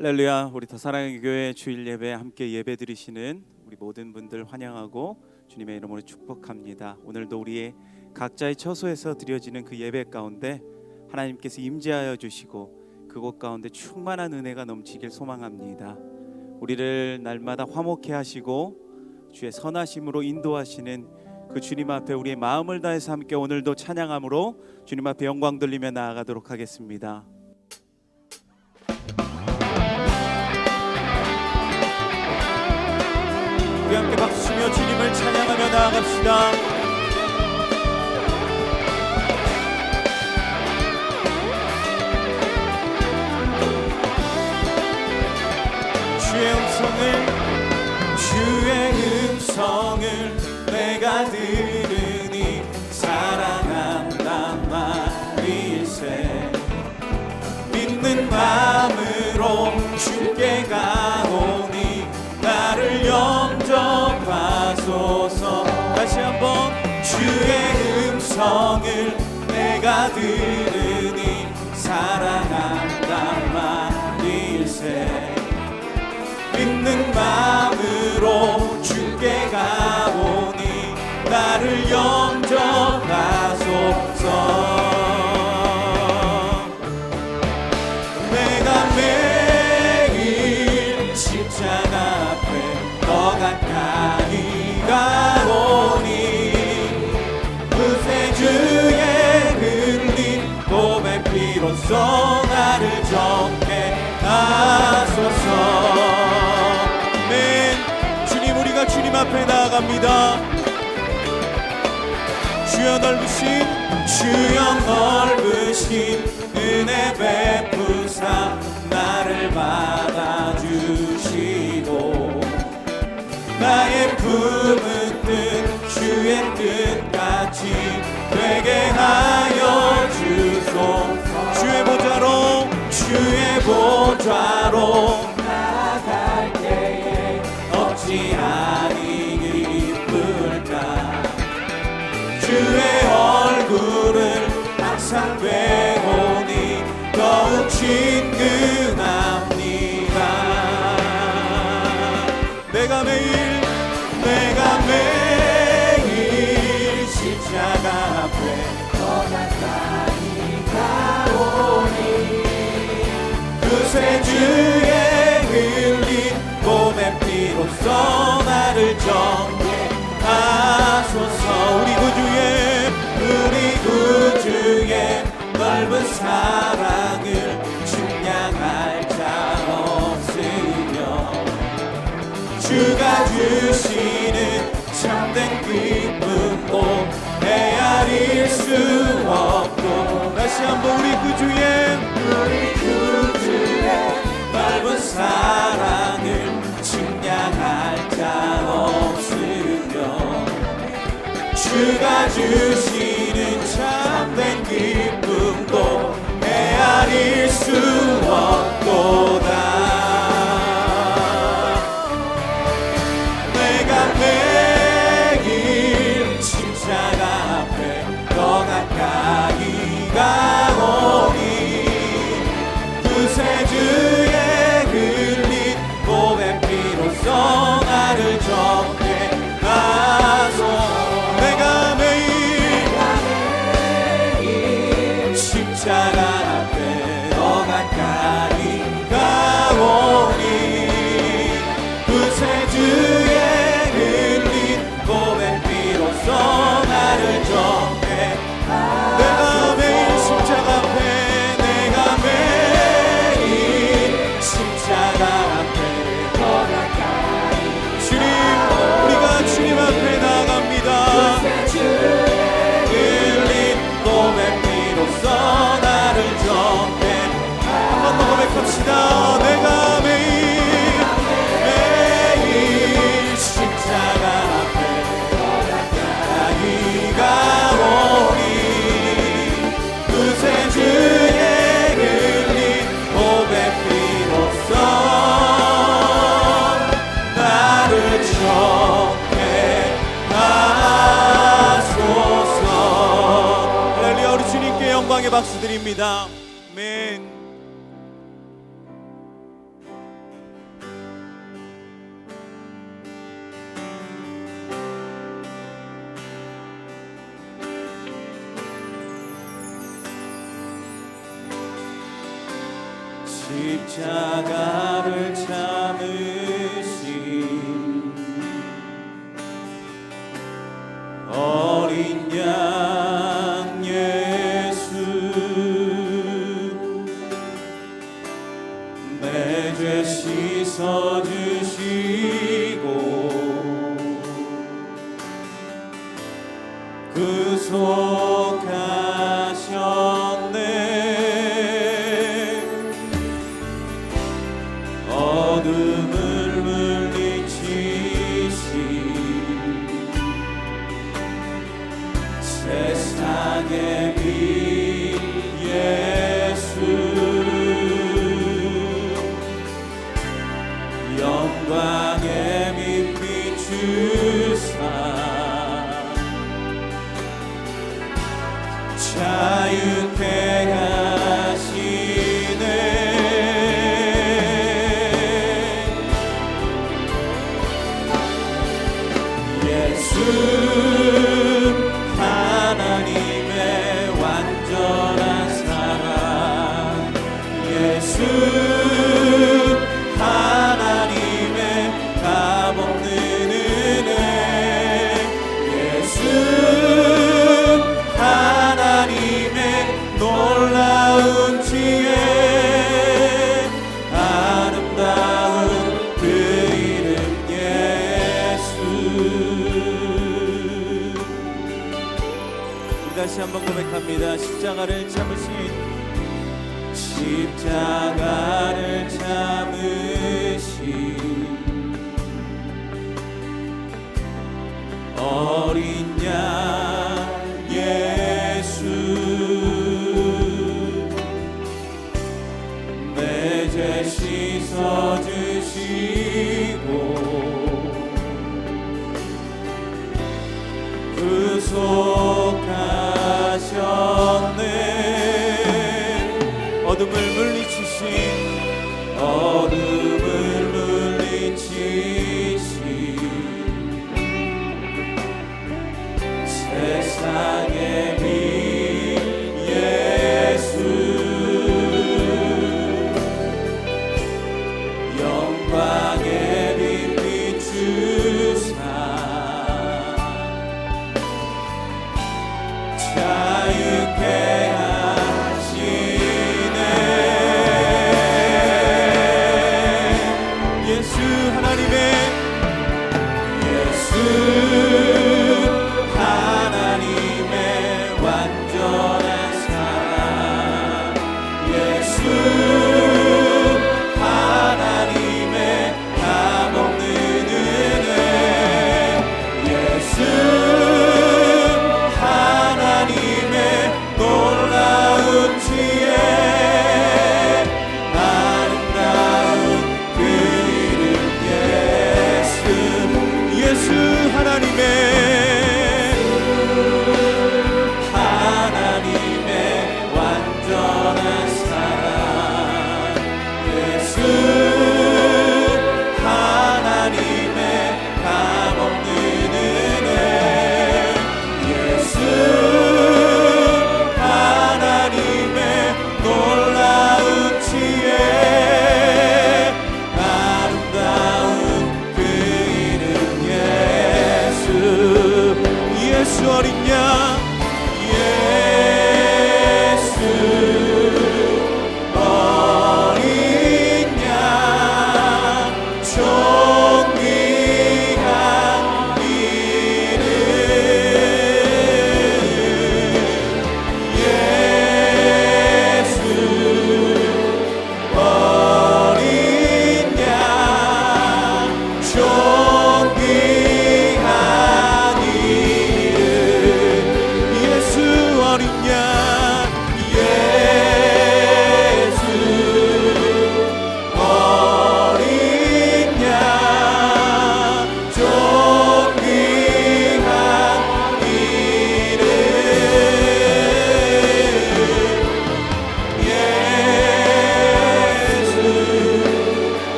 할렐루야. 우리 더 사랑의 교회 주일 예배 함께 예배 드리시는 우리 모든 분들 환영하고 주님의 이름으로 축복합니다. 오늘도 우리의 각자의 처소에서 드려지는 그 예배 가운데 하나님께서 임재하여 주시고 그곳 가운데 충만한 은혜가 넘치길 소망합니다. 우리를 날마다 화목해 하시고 주의 선하심으로 인도하시는 그 주님 앞에 우리의 마음을 다해서 함께 오늘도 찬양함으로 주님 앞에 영광 돌리며 나아가도록 하겠습니다. 우리 함께 박수치며 주님을 찬양하며 나아갑시다. 주의 음성을 내가 들으니 사랑한단 말일세. 믿는 마음으로 주께 가오니 나를 영접하소서. 다시 한번 주의 음성을 내가 들으니 사랑한단 말일세. 믿는 마음으로 주께 가오니 나를 영접하소서. 내가 매일 십자가 앞에 더 가까이 가오니 구세주의 흘린 고백 피로써 나를 정케 하소서. 주님 앞에 나아갑니다. 주여 넓으신 은혜 베푸사 나를 받아주시고 나의 품은 뜻 주의 뜻같이 되게 하여 주소서. 주의 보좌로 나갈 때에 어찌 아니 기쁠까. 주의 얼굴을 항상 뵈오니 더욱 친근합니다. 내가 매일 십자가 앞에 더 가까이 가오니 구세주의 흘린 고백 피로써 나를 정케 하소서. 우리 구주의 넓은 사랑을 측량할 자 없으며 주가 주시는 참된 기쁨도 헤아릴 수 없고. 다시 한번 우리 구주의 넓은 사랑을 측량할 자 없으며 주가 주시는 참된 기쁨도 헤아릴 수 없도다. 내가 매일 십자가 앞에 더 가까이 가오니 구세주의 흘린 고백 피로써 나를 정케 하소서. 내가 매일 십자가 앞에 더 가까이 가오니 구세주의 흘린 고백 피로써 나를 정케. 내가 매일 십자가 앞에 주님 앞에 나갑니다. 흘린 고백 피로써 나를 정케. 한 번 더 고백합시다. 내가 매일 십자가 앞에 가까이 가오니 구세주의 흘린 고백 피로써 나를 정케 하소서. 할렐루야. 우리 주님께 영광의 박수 드립니다. 아멘. 십자가를 참으신 어린 양 예수, 내 죄 씻어주시고 구속하셨네. 어둠을 물리치신 세상의 빛 예수, 영광의 빛 비추사 자유케 하시네. 예수 하나님의 완전한 사랑, 예수 하나님의 값없는 은혜, 예수 하나님의 놀라운 지혜, 아름다운 그 이름 예수. 다시 한번 고백합니다. 십자가를 참으신 어린 양 예수, 내 죄 씻어주시고 구속하셨네. 어둠을 물리치신 세상의 빛 예수, 영광의 빛 비추사 자유케 하시네. 예수 하나님의 완전한 사랑, 예수 하나님의 값없는 은혜, 예수 하나님의 놀라운 지혜, 아름다운 그 이름 예수, 예수 하나님의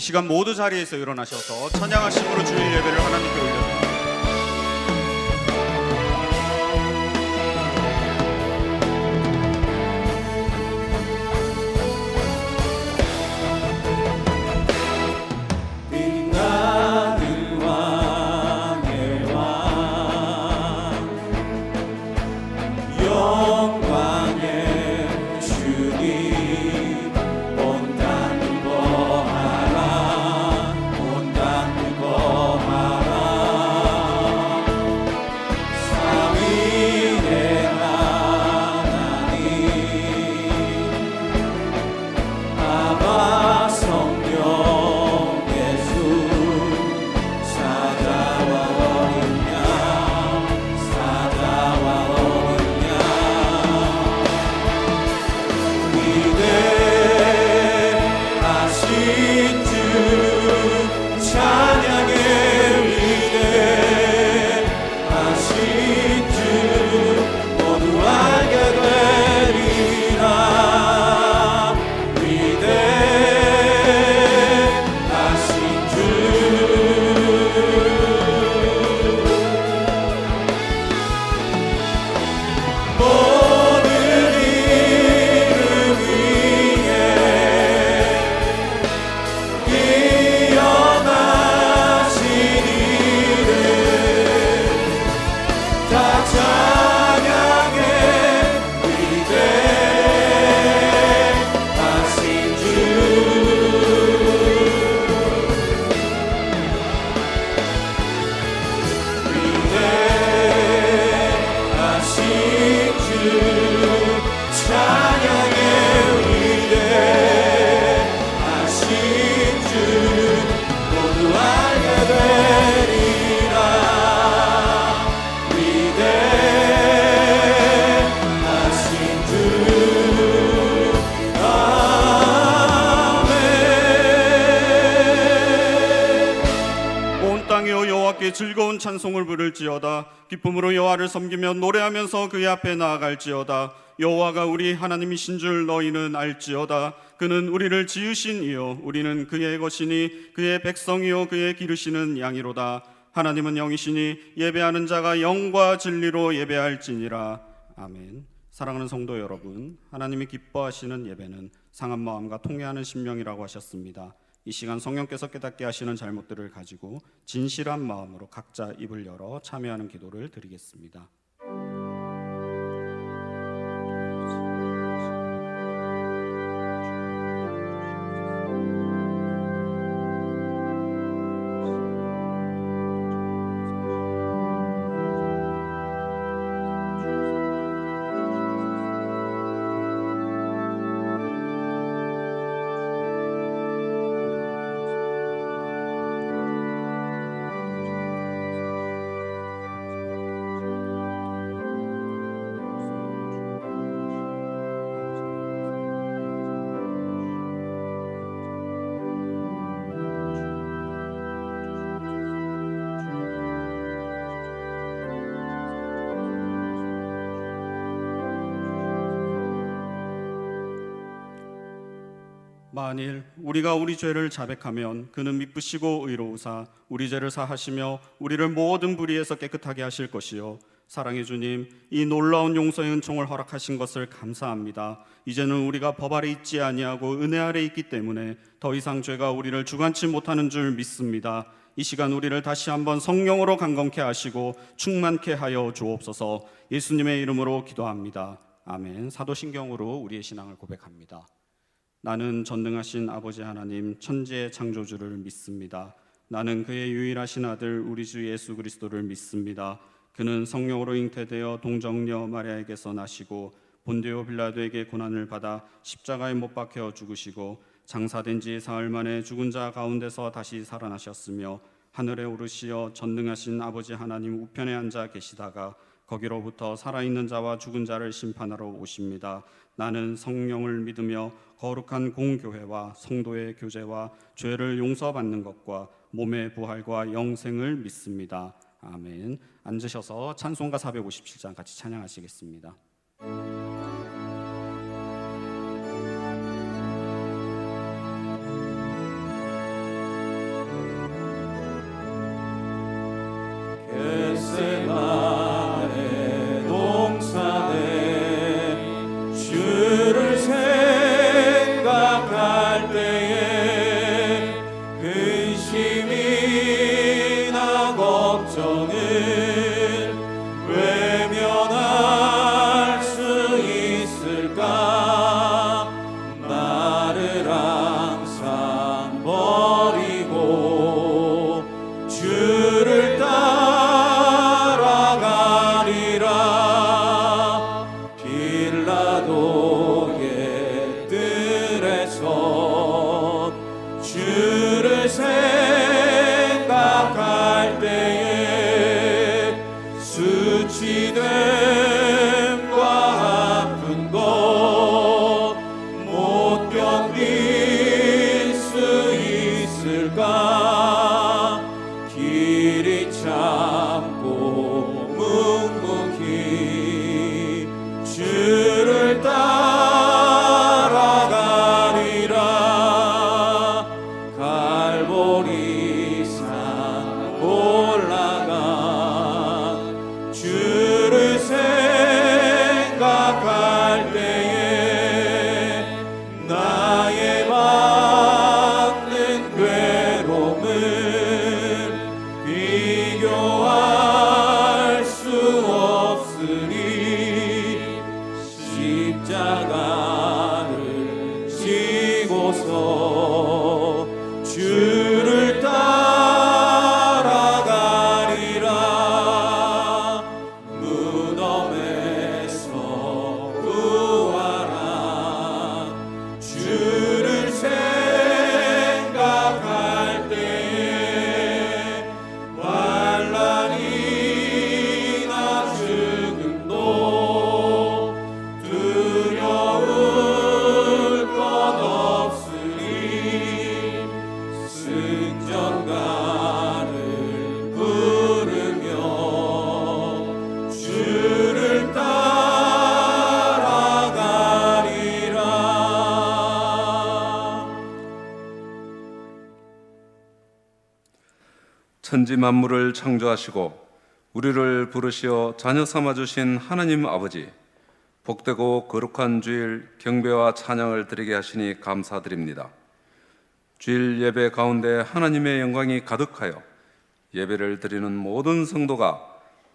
시간 모두 자리에서 일어나셔서 찬양하심으로 주일 예배를 하나님께 올려드립니다. 즐거운 찬송을 부를지어다. 기쁨으로 여호와를 섬기며 노래하면서 그의 앞에 나아갈지어다. 여호와가 우리 하나님이신 줄 너희는 알지어다. 그는 우리를 지으신 이요 우리는 그의 것이니 그의 백성이요 그의 기르시는 양이로다. 하나님은 영이시니 예배하는 자가 영과 진리로 예배할지니라. 아멘. 사랑하는 성도 여러분, 하나님이 기뻐하시는 예배는 상한 마음과 통회하는 심령이라고 하셨습니다. 이 시간 성령께서 깨닫게 하시는 잘못들을 가지고 진실한 마음으로 각자 입을 열어 참여하는 기도를 드리겠습니다. 만일 우리가 우리 죄를 자백하면 그는 미쁘시고 의로우사 우리 죄를 사하시며 우리를 모든 불의에서 깨끗하게 하실 것이요 사랑의 주님, 이 놀라운 용서의 은총을 허락하신 것을 감사합니다. 이제는 우리가 법 아래 있지 아니하고 은혜 아래 있기 때문에 더 이상 죄가 우리를 주관치 못하는 줄 믿습니다. 이 시간 우리를 다시 한번 성령으로 강건케 하시고 충만케 하여 주옵소서. 예수님의 이름으로 기도합니다. 아멘. 사도신경으로 우리의 신앙을 고백합니다. 나는 전능하신 아버지 하나님 천지의 창조주를 믿습니다. 나는 그의 유일하신 아들 우리 주 예수 그리스도를 믿습니다. 그는 성령으로 잉태되어 동정녀 마리아에게서 나시고 본디오 빌라도에게 고난을 받아 십자가에 못 박혀 죽으시고 장사된 지 사흘 만에 죽은 자 가운데서 다시 살아나셨으며 하늘에 오르시어 전능하신 아버지 하나님 우편에 앉아 계시다가 거기로부터 살아있는 자와 죽은 자를 심판하러 오십니다. 나는 성령을 믿으며 거룩한 공교회와 성도의 교제와 죄를 용서받는 것과 몸의 부활과 영생을 믿습니다. 아멘. 앉으셔서 찬송가 457장 같이 찬양하시겠습니다. 주를 따라가리라. 빌라도의 뜰에서 주를 생각할 때에 수치됨과 아픈 것 못 견딜 수 있을까? 길이 참고 묵묵히 주를 따라가리라. 갈보리산 올라가 주를 생각할 때에 나의 받는 괴로움을 비교할 수 없으니 십자가를 지고서 주를 따라가리라. 무덤에서 부활한 주를 생각할 때에 환난이나 죽음도 두려울 것 없으니 승전가를 부르며 주를 따라가리라. 천지 만물을 창조하시고 우리를 부르시어 자녀 삼아 주신 하나님 아버지, 복되고 거룩한 주일 경배와 찬양을 드리게 하시니 감사드립니다. 주일 예배 가운데 하나님의 영광이 가득하여 예배를 드리는 모든 성도가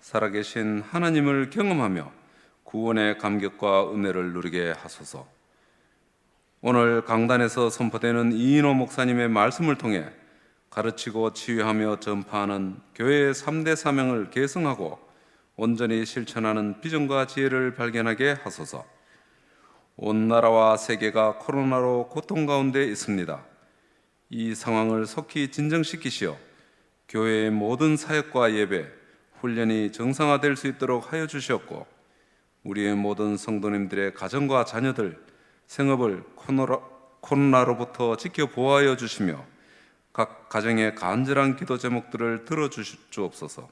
살아계신 하나님을 경험하며 구원의 감격과 은혜를 누리게 하소서. 오늘 강단에서 선포되는 이인호 목사님의 말씀을 통해 가르치고 치유하며 전파하는 교회의 3대 사명을 계승하고 온전히 실천하는 비전과 지혜를 발견하게 하소서. 온 나라와 세계가 코로나로 고통 가운데 있습니다. 이 상황을 속히 진정시키시어 교회의 모든 사역과 예배, 훈련이 정상화될 수 있도록 하여 주시옵고, 우리의 모든 성도님들의 가정과 자녀들, 생업을 코로나로부터 지켜 보호하여 주시며 각 가정의 간절한 기도 제목들을 들어주옵소서.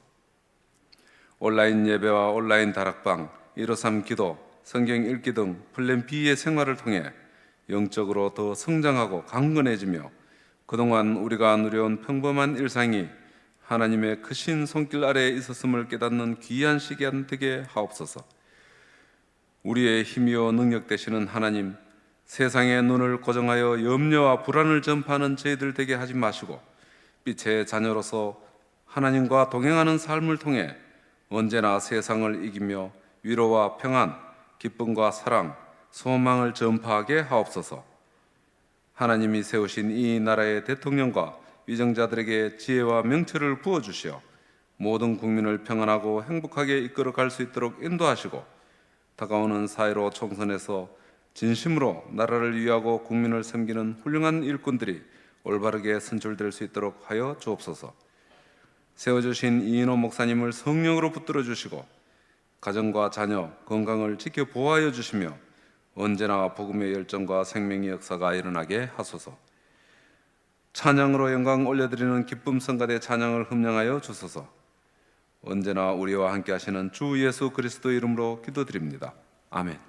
온라인 예배와 온라인 다락방, 153 기도, 성경 읽기 등 플랜 B의 생활을 통해 영적으로 더 성장하고 강건해지며 그동안 우리가 누려온 평범한 일상이 하나님의 크신 손길 아래에 있었음을 깨닫는 귀한 시간 되게 하옵소서. 우리의 힘이요 능력 되시는 하나님, 세상의 눈을 고정하여 염려와 불안을 전파하는 저희들 되게 하지 마시고 빛의 자녀로서 하나님과 동행하는 삶을 통해 언제나 세상을 이기며 위로와 평안, 기쁨과 사랑, 소망을 전파하게 하옵소서. 하나님이 세우신 이 나라의 대통령과 위정자들에게 지혜와 명철을 부어주시어 모든 국민을 평안하고 행복하게 이끌어갈 수 있도록 인도하시고, 다가오는 4.15 총선에서 진심으로 나라를 위하고 국민을 섬기는 훌륭한 일꾼들이 올바르게 선출될 수 있도록 하여 주옵소서. 세워주신 이인호 목사님을 성령으로 붙들어 주시고 가정과 자녀 건강을 지켜 보호하여 주시며 언제나 복음의 열정과 생명의 역사가 일어나게 하소서. 찬양으로 영광 올려드리는 기쁨 성가대 찬양을 흠량하여 주소서. 언제나 우리와 함께 하시는 주 예수 그리스도 이름으로 기도드립니다. 아멘.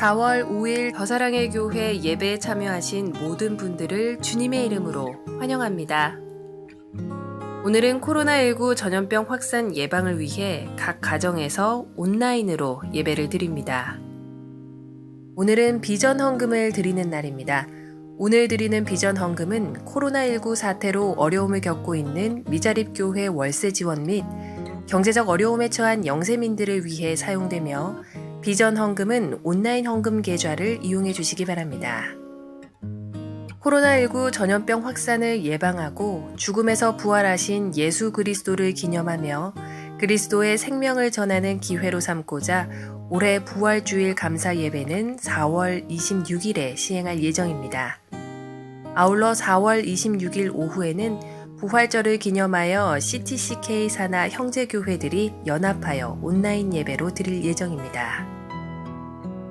4월 5일 더사랑의 교회 예배에 참여하신 모든 분들을 주님의 이름으로 환영합니다. 오늘은 코로나19 전염병 확산 예방을 위해 각 가정에서 온라인으로 예배를 드립니다. 오늘은 비전 헌금을 드리는 날입니다. 오늘 드리는 비전 헌금은 코로나19 사태로 어려움을 겪고 있는 미자립교회 월세 지원 및 경제적 어려움에 처한 영세민들을 위해 사용되며 비전 헌금은 온라인 헌금 계좌를 이용해 주시기 바랍니다. 코로나19 전염병 확산을 예방하고 죽음에서 부활하신 예수 그리스도를 기념하며 그리스도의 생명을 전하는 기회로 삼고자 올해 부활주일 감사 예배는 4월 26일에 시행할 예정입니다. 아울러 4월 26일 오후에는 부활절을 기념하여 CTCK 산하 형제교회들이 연합하여 온라인 예배로 드릴 예정입니다.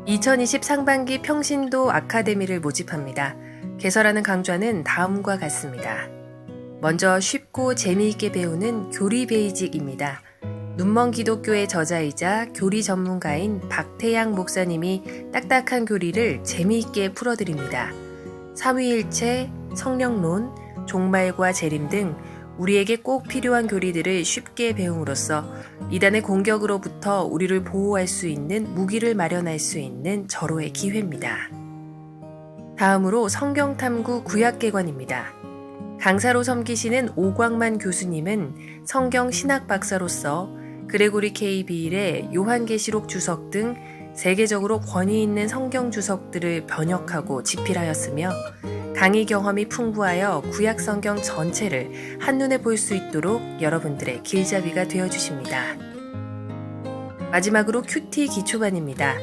2020 상반기 평신도 아카데미를 모집합니다. 개설하는 강좌는 다음과 같습니다. 먼저 쉽고 재미있게 배우는 교리 베이직입니다. 눈먼 기독교의 저자이자 교리 전문가인 박태양 목사님이 딱딱한 교리를 재미있게 풀어드립니다. 삼위일체, 성령론, 종말과 재림 등 우리에게 꼭 필요한 교리들을 쉽게 배움으로써 이단의 공격으로부터 우리를 보호할 수 있는 무기를 마련할 수 있는 절호의 기회입니다. 다음으로 성경탐구 구약개관입니다. 강사로 섬기시는 오광만 교수님은 성경 신학 박사로서 그레고리 K. 비일의 요한계시록 주석 등 세계적으로 권위 있는 성경 주석들을 번역하고 집필하였으며 강의 경험이 풍부하여 구약 성경 전체를 한눈에 볼 수 있도록 여러분들의 길잡이가 되어주십니다. 마지막으로 큐티 기초반입니다.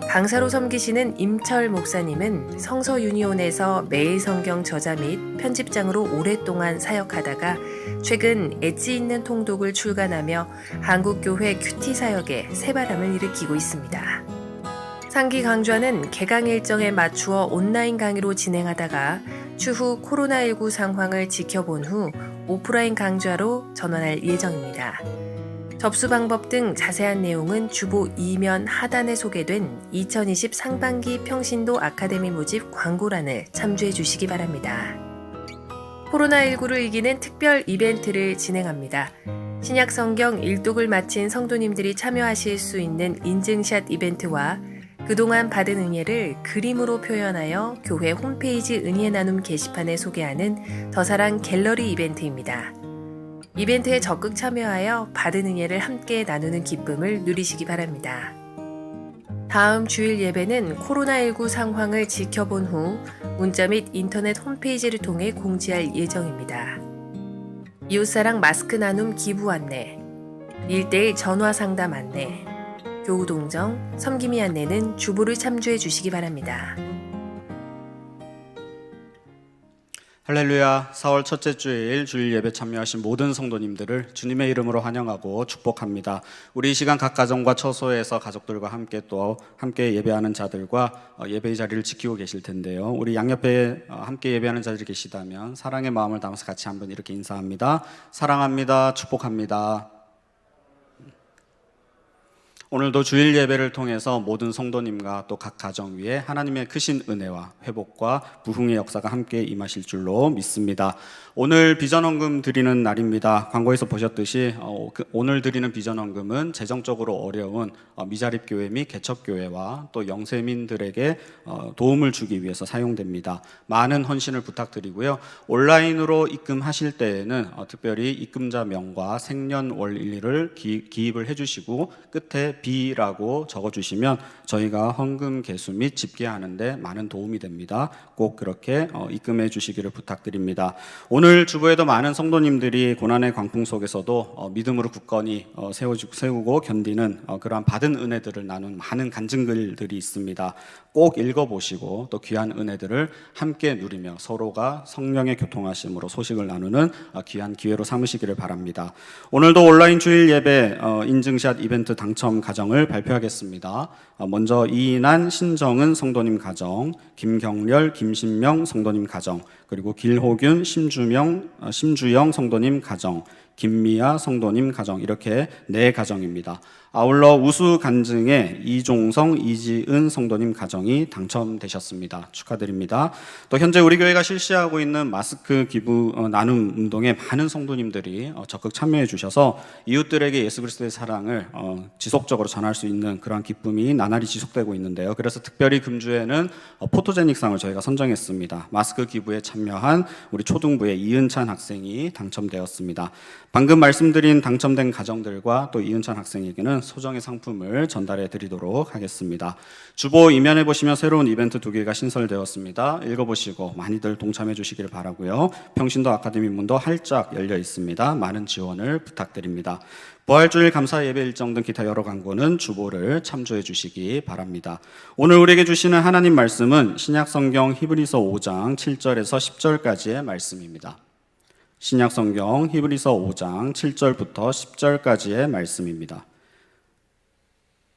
강사로 섬기시는 임철 목사님은 성서 유니온에서 매일 성경 저자 및 편집장으로 오랫동안 사역하다가 최근 엣지 있는 통독을 출간하며 한국교회 큐티 사역에 새바람을 일으키고 있습니다. 상기 강좌는 개강 일정에 맞추어 온라인 강의로 진행하다가 추후 코로나19 상황을 지켜본 후 오프라인 강좌로 전환할 예정입니다. 접수 방법 등 자세한 내용은 주보 2면 하단에 소개된 2020 상반기 평신도 아카데미 모집 광고란을 참조해 주시기 바랍니다. 코로나19를 이기는 특별 이벤트를 진행합니다. 신약 성경 일독을 마친 성도님들이 참여하실 수 있는 인증샷 이벤트와 그동안 받은 은혜를 그림으로 표현하여 교회 홈페이지 은혜 나눔 게시판에 소개하는 더사랑 갤러리 이벤트입니다. 이벤트에 적극 참여하여 받은 은혜를 함께 나누는 기쁨을 누리시기 바랍니다. 다음 주일 예배는 코로나19 상황을 지켜본 후 문자 및 인터넷 홈페이지를 통해 공지할 예정입니다. 이웃사랑 마스크 나눔 기부 안내, 1:1 전화 상담 안내, 교우 동정, 섬김이 안내는 주보를 참조해 주시기 바랍니다. 할렐루야. 4월 첫째 주일 주일 예배 참여하신 모든 성도님들을 주님의 이름으로 환영하고 축복합니다. 우리 이 시간 각 가정과 처소에서 가족들과 함께 예배하는 자들과 예배의 자리를 지키고 계실 텐데요. 우리 양옆에 함께 예배하는 자들이 계시다면 사랑의 마음을 담아서 같이 한번 이렇게 인사합니다. 사랑합니다. 축복합니다. 오늘도 주일 예배를 통해서 모든 성도님과 또 각 가정 위에 하나님의 크신 은혜와 회복과 부흥의 역사가 함께 임하실 줄로 믿습니다. 오늘 비전헌금 드리는 날입니다. 광고에서 보셨듯이 오늘 드리는 비전헌금은 재정적으로 어려운 미자립교회 및 개척교회와 또 영세민들에게 도움을 주기 위해서 사용됩니다. 많은 헌신을 부탁드리고요. 온라인으로 입금하실 때에는 특별히 입금자 명과 생년월일을 기입을 해주시고 끝에 B라고 적어주시면 저희가 헌금 개수 및 집계하는데 많은 도움이 됩니다. 꼭 그렇게 입금해 주시기를 부탁드립니다. 오늘 주보에도 많은 성도님들이 고난의 광풍 속에서도 믿음으로 굳건히 세우고 견디는 그러한 받은 은혜들을 나눈 많은 간증글들이 있습니다. 꼭 읽어보시고 또 귀한 은혜들을 함께 누리며 서로가 성령의 교통하심으로 소식을 나누는 귀한 기회로 삼으시기를 바랍니다. 오늘도 온라인 주일 예배 인증샷 이벤트 당첨 가정을 발표하겠습니다. 먼저 이인한, 신정은 성도님 가정, 김경렬, 김신명 성도님 가정, 그리고 길호균, 심주영 성도님 가정, 김미아 성도님 가정, 이렇게 4 가정입니다. 아울러 우수 간증에 이종성, 이지은 성도님 가정이 당첨되셨습니다. 축하드립니다. 또 현재 우리 교회가 실시하고 있는 마스크 기부 나눔 운동에 많은 성도님들이 적극 참여해 주셔서 이웃들에게 예수 그리스도의 사랑을 지속적으로 전할 수 있는 그런 기쁨이 나날이 지속되고 있는데요. 그래서 특별히 금주에는 포토제닉상을 저희가 선정했습니다. 마스크 기부에 참여한 우리 초등부의 이은찬 학생이 당첨되었습니다. 방금 말씀드린 당첨된 가정들과 또 이은찬 학생에게는 소정의 상품을 전달해 드리도록 하겠습니다. 주보 이면에 보시면 새로운 이벤트 2개가 신설되었습니다. 읽어보시고 많이들 동참해 주시길 바라고요. 평신도 아카데미 문도 활짝 열려 있습니다. 많은 지원을 부탁드립니다. 부활주일 감사 예배 일정 등 기타 여러 광고는 주보를 참조해 주시기 바랍니다. 오늘 우리에게 주시는 하나님 말씀은 신약성경 히브리서 5장 7절에서 10절까지의 말씀입니다. 신약성경 히브리서 5장 7절부터 10절까지의 말씀입니다.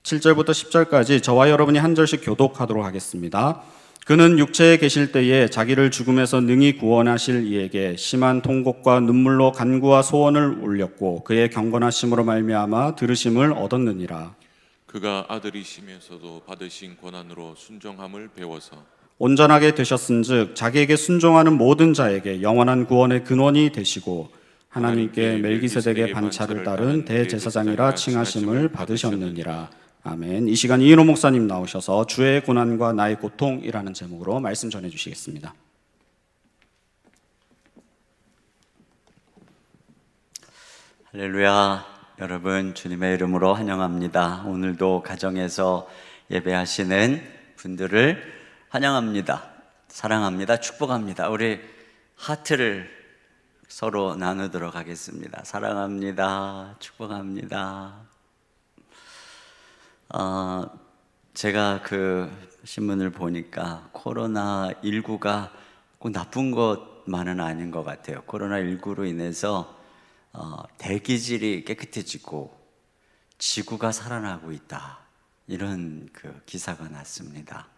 7절부터 10절까지 저와 여러분이 한 절씩 교독하도록 하겠습니다. 그는 육체에 계실 때에 자기를 죽음에서 능히 구원하실 이에게 심한 통곡과 눈물로 간구와 소원을 올렸고 그의 경건하심으로 말미암아 들으심을 얻었느니라. 그가 아들이시면서도 받으신 고난으로 순종함을 배워서 온전하게 되셨은즉 자기에게 순종하는 모든 자에게 영원한 구원의 근원이 되시고 하나님께 멜기세덱의 반차를 따른 대제사장이라 칭하심을 받으셨느니라. 아멘. 이 시간 이인호 목사님 나오셔서 주의 고난과 나의 고통이라는 제목으로 말씀 전해 주시겠습니다. 할렐루야. 여러분 주님의 이름으로 환영합니다. 오늘도 가정에서 예배하시는 분들을 환영합니다. 사랑합니다. 축복합니다. 우리 하트를 서로 나누도록 하겠습니다. 사랑합니다. 축복합니다. 제가 그 신문을 보니까 코로나19가 꼭 나쁜 것만은 아닌 것 같아요. 코로나19로 인해서 대기질이 깨끗해지고 지구가 살아나고 있다. 이런 그 기사가 났습니다.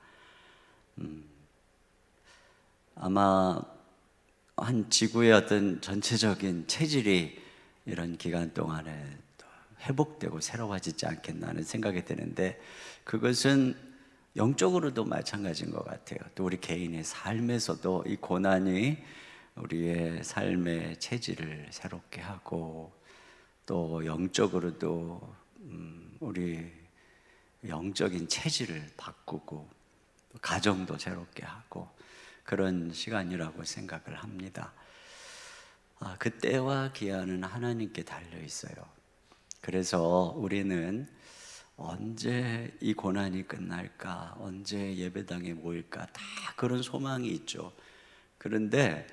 아마 한 지구의 어떤 전체적인 체질이 이런 기간 동안에 회복되고 새로워지지 않겠나 하는 생각이 드는데 그것은 영적으로도 마찬가지인 것 같아요. 또 우리 개인의 삶에서도 이 고난이 우리의 삶의 체질을 새롭게 하고 또 영적으로도 우리 영적인 체질을 바꾸고 가정도 새롭게 하고 그런 시간이라고 생각을 합니다. 그때와 기한은 하나님께 달려 있어요. 그래서 우리는 언제 이 고난이 끝날까? 언제 예배당에 모일까? 다 그런 소망이 있죠. 그런데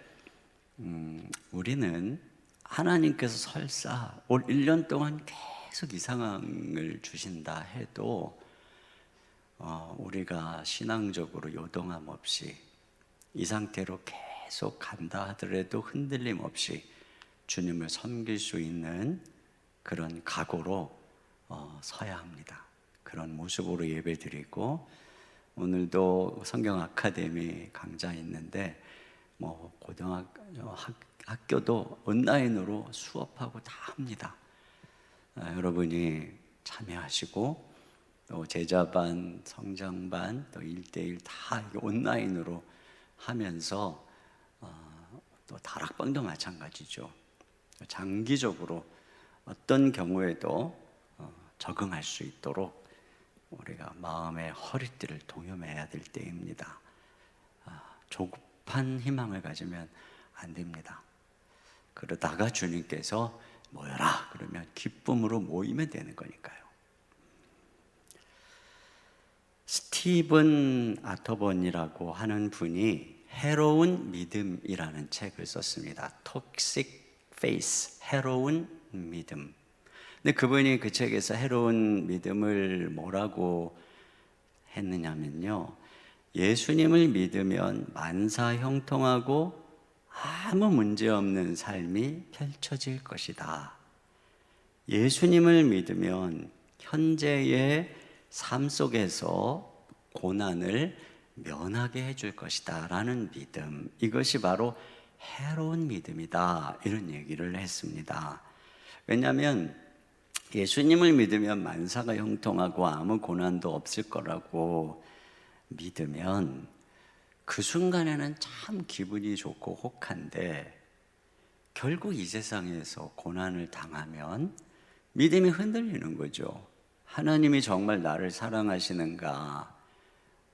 우리는 하나님께서 설사 올 1년 동안 계속 이 상황을 주신다 해도 우리가 신앙적으로 요동함 없이 이 상태로 계속 간다 하더라도 흔들림 없이 주님을 섬길 수 있는 그런 각오로 서야 합니다. 그런 모습으로 예배드리고 오늘도 성경 아카데미 강좌 있는데 뭐 학교도 온라인으로 수업하고 다 합니다. 여러분이 참여하시고 또 제자반, 성장반, 또 1대1 다 온라인으로 하면서 또 다락방도 마찬가지죠. 장기적으로 어떤 경우에도 적응할 수 있도록 우리가 마음의 허리띠를 동여매야 될 때입니다. 조급한 희망을 가지면 안 됩니다. 그러다가 주님께서 모여라 그러면 기쁨으로 모이면 되는 거니까요. 스티븐 아터번이라고 하는 분이 해로운 믿음이라는 책을 썼습니다. Toxic Faith, 해로운 믿음. 근데 그분이 그 책에서 해로운 믿음을 뭐라고 했느냐면요, 예수님을 믿으면 만사형통하고 아무 문제 없는 삶이 펼쳐질 것이다. 예수님을 믿으면 현재의 삶 속에서 고난을 면하게 해줄 것이다 라는 믿음, 이것이 바로 해로운 믿음이다 이런 얘기를 했습니다. 왜냐하면 예수님을 믿으면 만사가 형통하고 아무 고난도 없을 거라고 믿으면 그 순간에는 참 기분이 좋고 혹한데, 결국 이 세상에서 고난을 당하면 믿음이 흔들리는 거죠. 하나님이 정말 나를 사랑하시는가?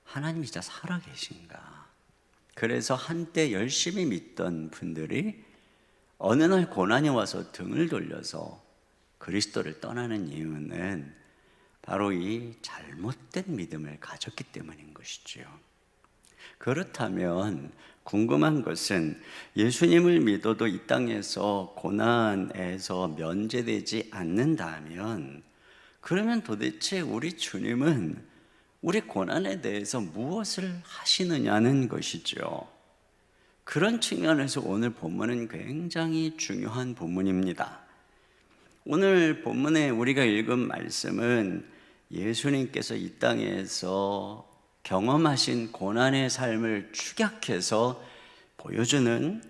하나님이 진짜 살아계신가? 그래서 한때 열심히 믿던 분들이 어느 날 고난이 와서 등을 돌려서 그리스도를 떠나는 이유는 바로 이 잘못된 믿음을 가졌기 때문인 것이지요. 그렇다면 궁금한 것은, 예수님을 믿어도 이 땅에서 고난에서 면제되지 않는다면, 그러면 도대체 우리 주님은 우리 고난에 대해서 무엇을 하시느냐는 것이죠. 그런 측면에서 오늘 본문은 굉장히 중요한 본문입니다. 오늘 본문에 우리가 읽은 말씀은 예수님께서 이 땅에서 경험하신 고난의 삶을 축약해서 보여주는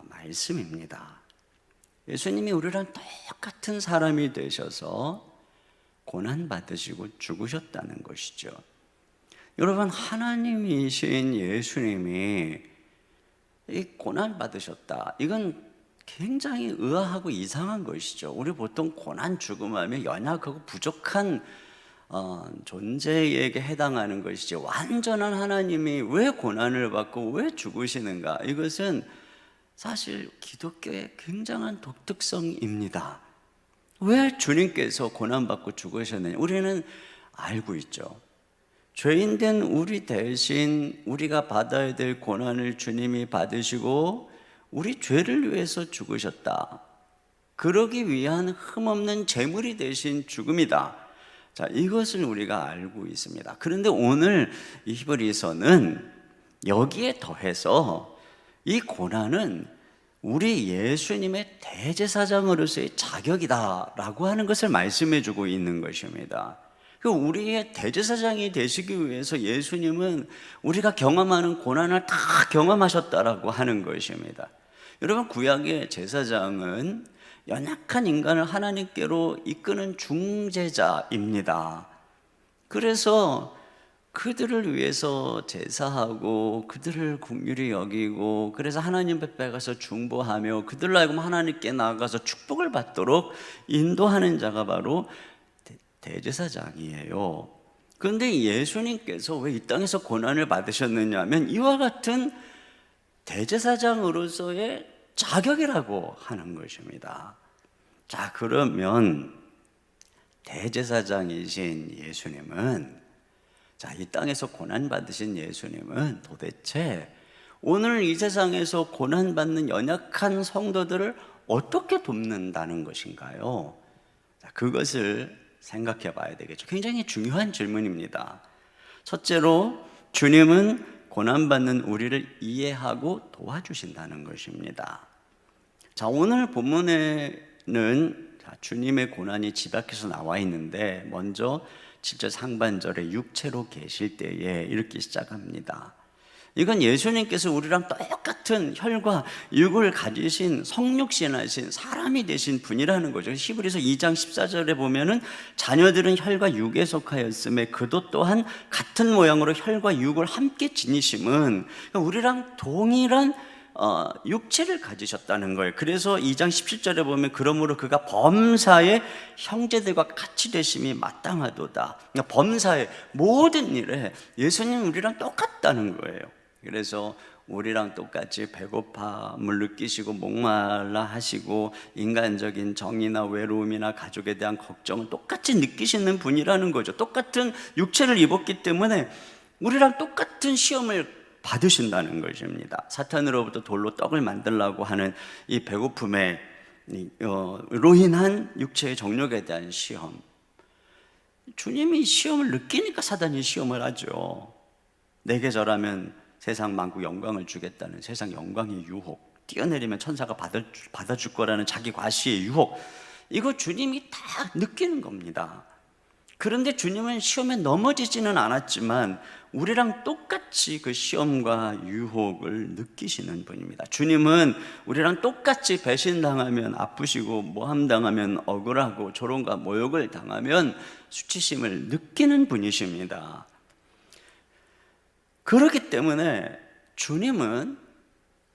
말씀입니다. 예수님이 우리랑 똑같은 사람이 되셔서 고난받으시고 죽으셨다는 것이죠. 여러분, 하나님이신 예수님이 이 고난받으셨다, 이건 굉장히 의아하고 이상한 것이죠. 우리 보통 고난, 죽음하면 연약하고 부족한 존재에게 해당하는 것이지, 완전한 하나님이 왜 고난을 받고 왜 죽으시는가? 이것은 사실 기독교의 굉장한 독특성입니다. 왜 주님께서 고난받고 죽으셨느냐? 우리는 알고 있죠. 죄인된 우리 대신 우리가 받아야 될 고난을 주님이 받으시고 우리 죄를 위해서 죽으셨다. 그러기 위한 흠없는 제물이 되신 죽음이다. 자, 이것을 우리가 알고 있습니다. 그런데 오늘 이 히브리서는 여기에 더해서 이 고난은 우리 예수님의 대제사장으로서의 자격이다라고 하는 것을 말씀해 주고 있는 것입니다. 우리의 대제사장이 되시기 위해서 예수님은 우리가 경험하는 고난을 다 경험하셨다라고 하는 것입니다. 여러분, 구약의 제사장은 연약한 인간을 하나님께로 이끄는 중재자입니다. 그래서 그들을 위해서 제사하고 그들을 긍휼히 여기고, 그래서 하나님 앞에 가서 중보하며 그들로 하여금 하나님께 나아가서 축복을 받도록 인도하는 자가 바로 대제사장이에요. 그런데 예수님께서 왜 이 땅에서 고난을 받으셨느냐 하면 이와 같은 대제사장으로서의 자격이라고 하는 것입니다. 자, 그러면 대제사장이신 예수님은, 자, 이 땅에서 고난받으신 예수님은 도대체 오늘 이 세상에서 고난받는 연약한 성도들을 어떻게 돕는다는 것인가요? 자, 그것을 생각해 봐야 되겠죠. 굉장히 중요한 질문입니다. 첫째로, 주님은 고난받는 우리를 이해하고 도와주신다는 것입니다. 자, 오늘 본문에는 주님의 고난이 집약해서 나와 있는데, 먼저 7절 상반절에 육체로 계실 때에 이렇게 시작합니다. 이건 예수님께서 우리랑 똑같은 혈과 육을 가지신 성육신하신 사람이 되신 분이라는 거죠. 히브리서 2장 14절에 보면은 자녀들은 혈과 육에 속하였음에 그도 또한 같은 모양으로 혈과 육을 함께 지니심은, 우리랑 동일한 육체를 가지셨다는 거예요. 그래서 2장 17절에 보면 그러므로 그가 범사의 형제들과 같이 되심이 마땅하도다. 그러니까 범사의 모든 일에 예수님 우리랑 똑같다는 거예요. 그래서 우리랑 똑같이 배고픔을 느끼시고 목말라 하시고 인간적인 정의나 외로움이나 가족에 대한 걱정을 똑같이 느끼시는 분이라는 거죠. 똑같은 육체를 입었기 때문에 우리랑 똑같은 시험을 받으신다는 것입니다. 사탄으로부터 돌로 떡을 만들려고 하는 이 배고픔에 로 인한 육체의 정욕에 대한 시험, 주님이 시험을 느끼니까 사단이 시험을 하죠. 내게 절하면 세상 만국 영광을 주겠다는 세상 영광의 유혹, 뛰어내리면 천사가 받아줄 거라는 자기 과시의 유혹, 이거 주님이 다 느끼는 겁니다. 그런데 주님은 시험에 넘어지지는 않았지만 우리랑 똑같이 그 시험과 유혹을 느끼시는 분입니다. 주님은 우리랑 똑같이 배신당하면 아프시고 모함당하면 억울하고 조롱과 모욕을 당하면 수치심을 느끼는 분이십니다. 그렇기 때문에 주님은